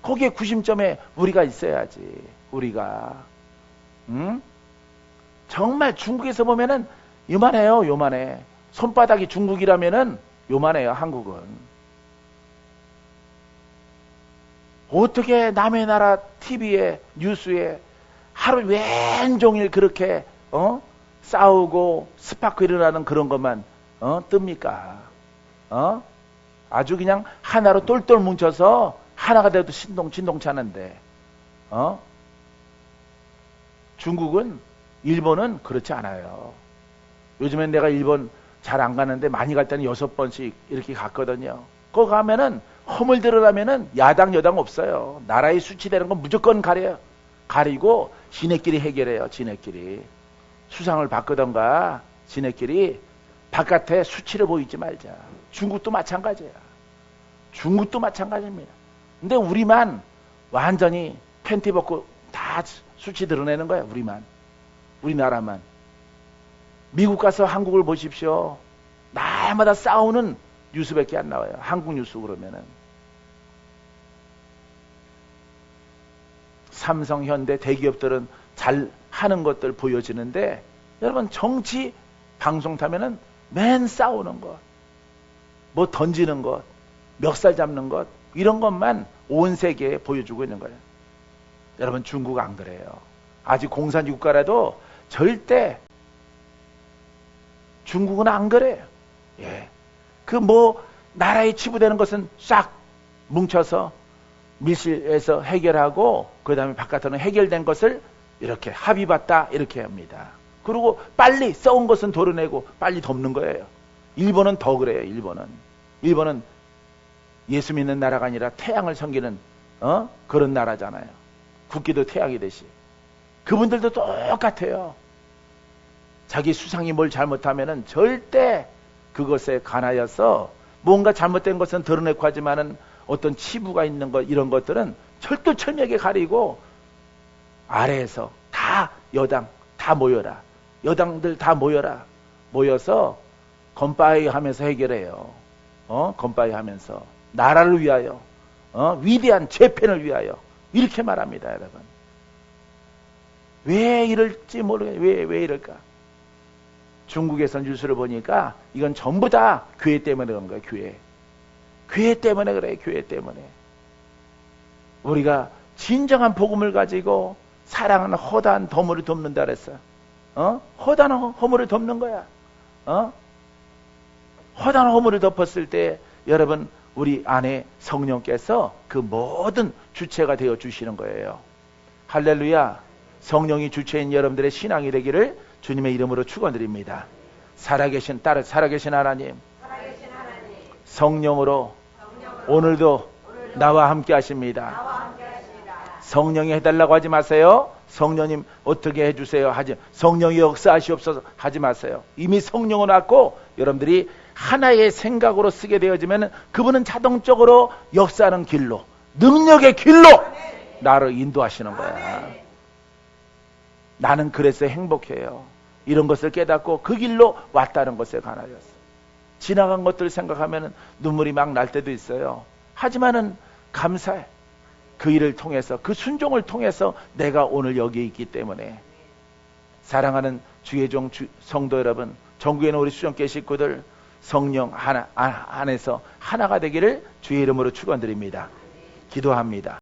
거기에 구심점에 우리가 있어야지. 우리가. 정말 중국에서 보면은 요만해요. 요만해. 손바닥이 중국이라면은 요만해요. 한국은. 어떻게 남의 나라 TV에 뉴스에 하루 왼종일 그렇게 싸우고 스파크 일어나는 그런 것만 뜹니까? 아주 그냥 하나로 똘똘 뭉쳐서 하나가 돼도 진동차는데 중국은, 일본은 그렇지 않아요. 요즘엔 내가 일본 잘 안 가는데 많이 갈 때는 6번씩 이렇게 갔거든요. 거기 가면은 허물 드러나면은 야당 여당 없어요. 나라에 수치되는 건 무조건 가려요. 가리고 지네끼리 해결해요. 지네끼리 수상을 받거던가 지네끼리 바깥에 수치를 보이지 말자. 중국도 마찬가지야. 중국도 마찬가지입니다. 근데 우리만 완전히 팬티 벗고 다 수치 드러내는 거야. 우리만. 우리나라만. 미국 가서 한국을 보십시오. 날마다 싸우는 뉴스밖에 안 나와요. 한국 뉴스 그러면은. 삼성, 현대, 대기업들은 잘 하는 것들 보여지는데 여러분 정치 방송 타면은 맨 싸우는 것, 뭐 던지는 것, 멱살 잡는 것 이런 것만 온 세계에 보여주고 있는 거예요. 여러분 중국 안 그래요. 아직 공산주의 국가라도 절대 중국은 안 그래요. 예. 그 뭐 나라에 치부되는 것은 싹 뭉쳐서 밀실에서 해결하고 그 다음에 바깥으로는 해결된 것을 이렇게 합의봤다 이렇게 합니다. 그리고 빨리 썩은 것은 도려내고 빨리 덮는 거예요. 일본은 더 그래요. 일본은 예수 믿는 나라가 아니라 태양을 섬기는 그런 나라잖아요. 국기도 태양이듯이. 그분들도 똑같아요. 자기 수상이 뭘 잘못하면은 절대 그것에 관하여서 뭔가 잘못된 것은 드러내고 하지만은 어떤 치부가 있는 것 이런 것들은 철두철미하게 가리고 아래에서 다 여당 다 모여라. 여당들 다 모여라. 모여서 건빠이 하면서 해결해요. 건빠이 하면서 나라를 위하여 위대한 재편을 위하여 이렇게 말합니다. 여러분. 왜 이럴지 모르겠어요. 왜 이럴까? 중국에서 뉴스를 보니까 이건 전부 다 교회 때문에 그런 거예요. 교회 때문에 그래. 교회 때문에. 우리가 진정한 복음을 가지고 사랑하는 허다한 허물을 덮는다 그랬어요. 허다한 허물을 덮는 거야. 허다한 허물을 덮었을 때 여러분 우리 안에 성령께서 그 모든 주체가 되어 주시는 거예요. 할렐루야. 성령이 주체인 여러분들의 신앙이 되기를 주님의 이름으로 축원드립니다. 살아계신 하나님, 성령으로 오늘도 나와 함께 하십니다. 성령이 해달라고 하지 마세요. 성령님 어떻게 해주세요 성령이 역사하시옵소서 하지 마세요. 이미 성령을 갖고 여러분들이 하나의 생각으로 쓰게 되어지면 그분은 자동적으로 역사하는 길로, 능력의 길로 나를 인도하시는 거야. 나는 그래서 행복해요. 이런 것을 깨닫고 그 길로 왔다는 것에 관하여서 지나간 것들 생각하면 눈물이 막 날 때도 있어요. 하지만은 감사해. 그 일을 통해서, 그 순종을 통해서 내가 오늘 여기에 있기 때문에. 사랑하는 주의 종 성도 여러분, 전국에 있는 우리 수정계 식구들, 성령 하나 안에서 하나가 되기를 주의 이름으로 축원드립니다. 기도합니다.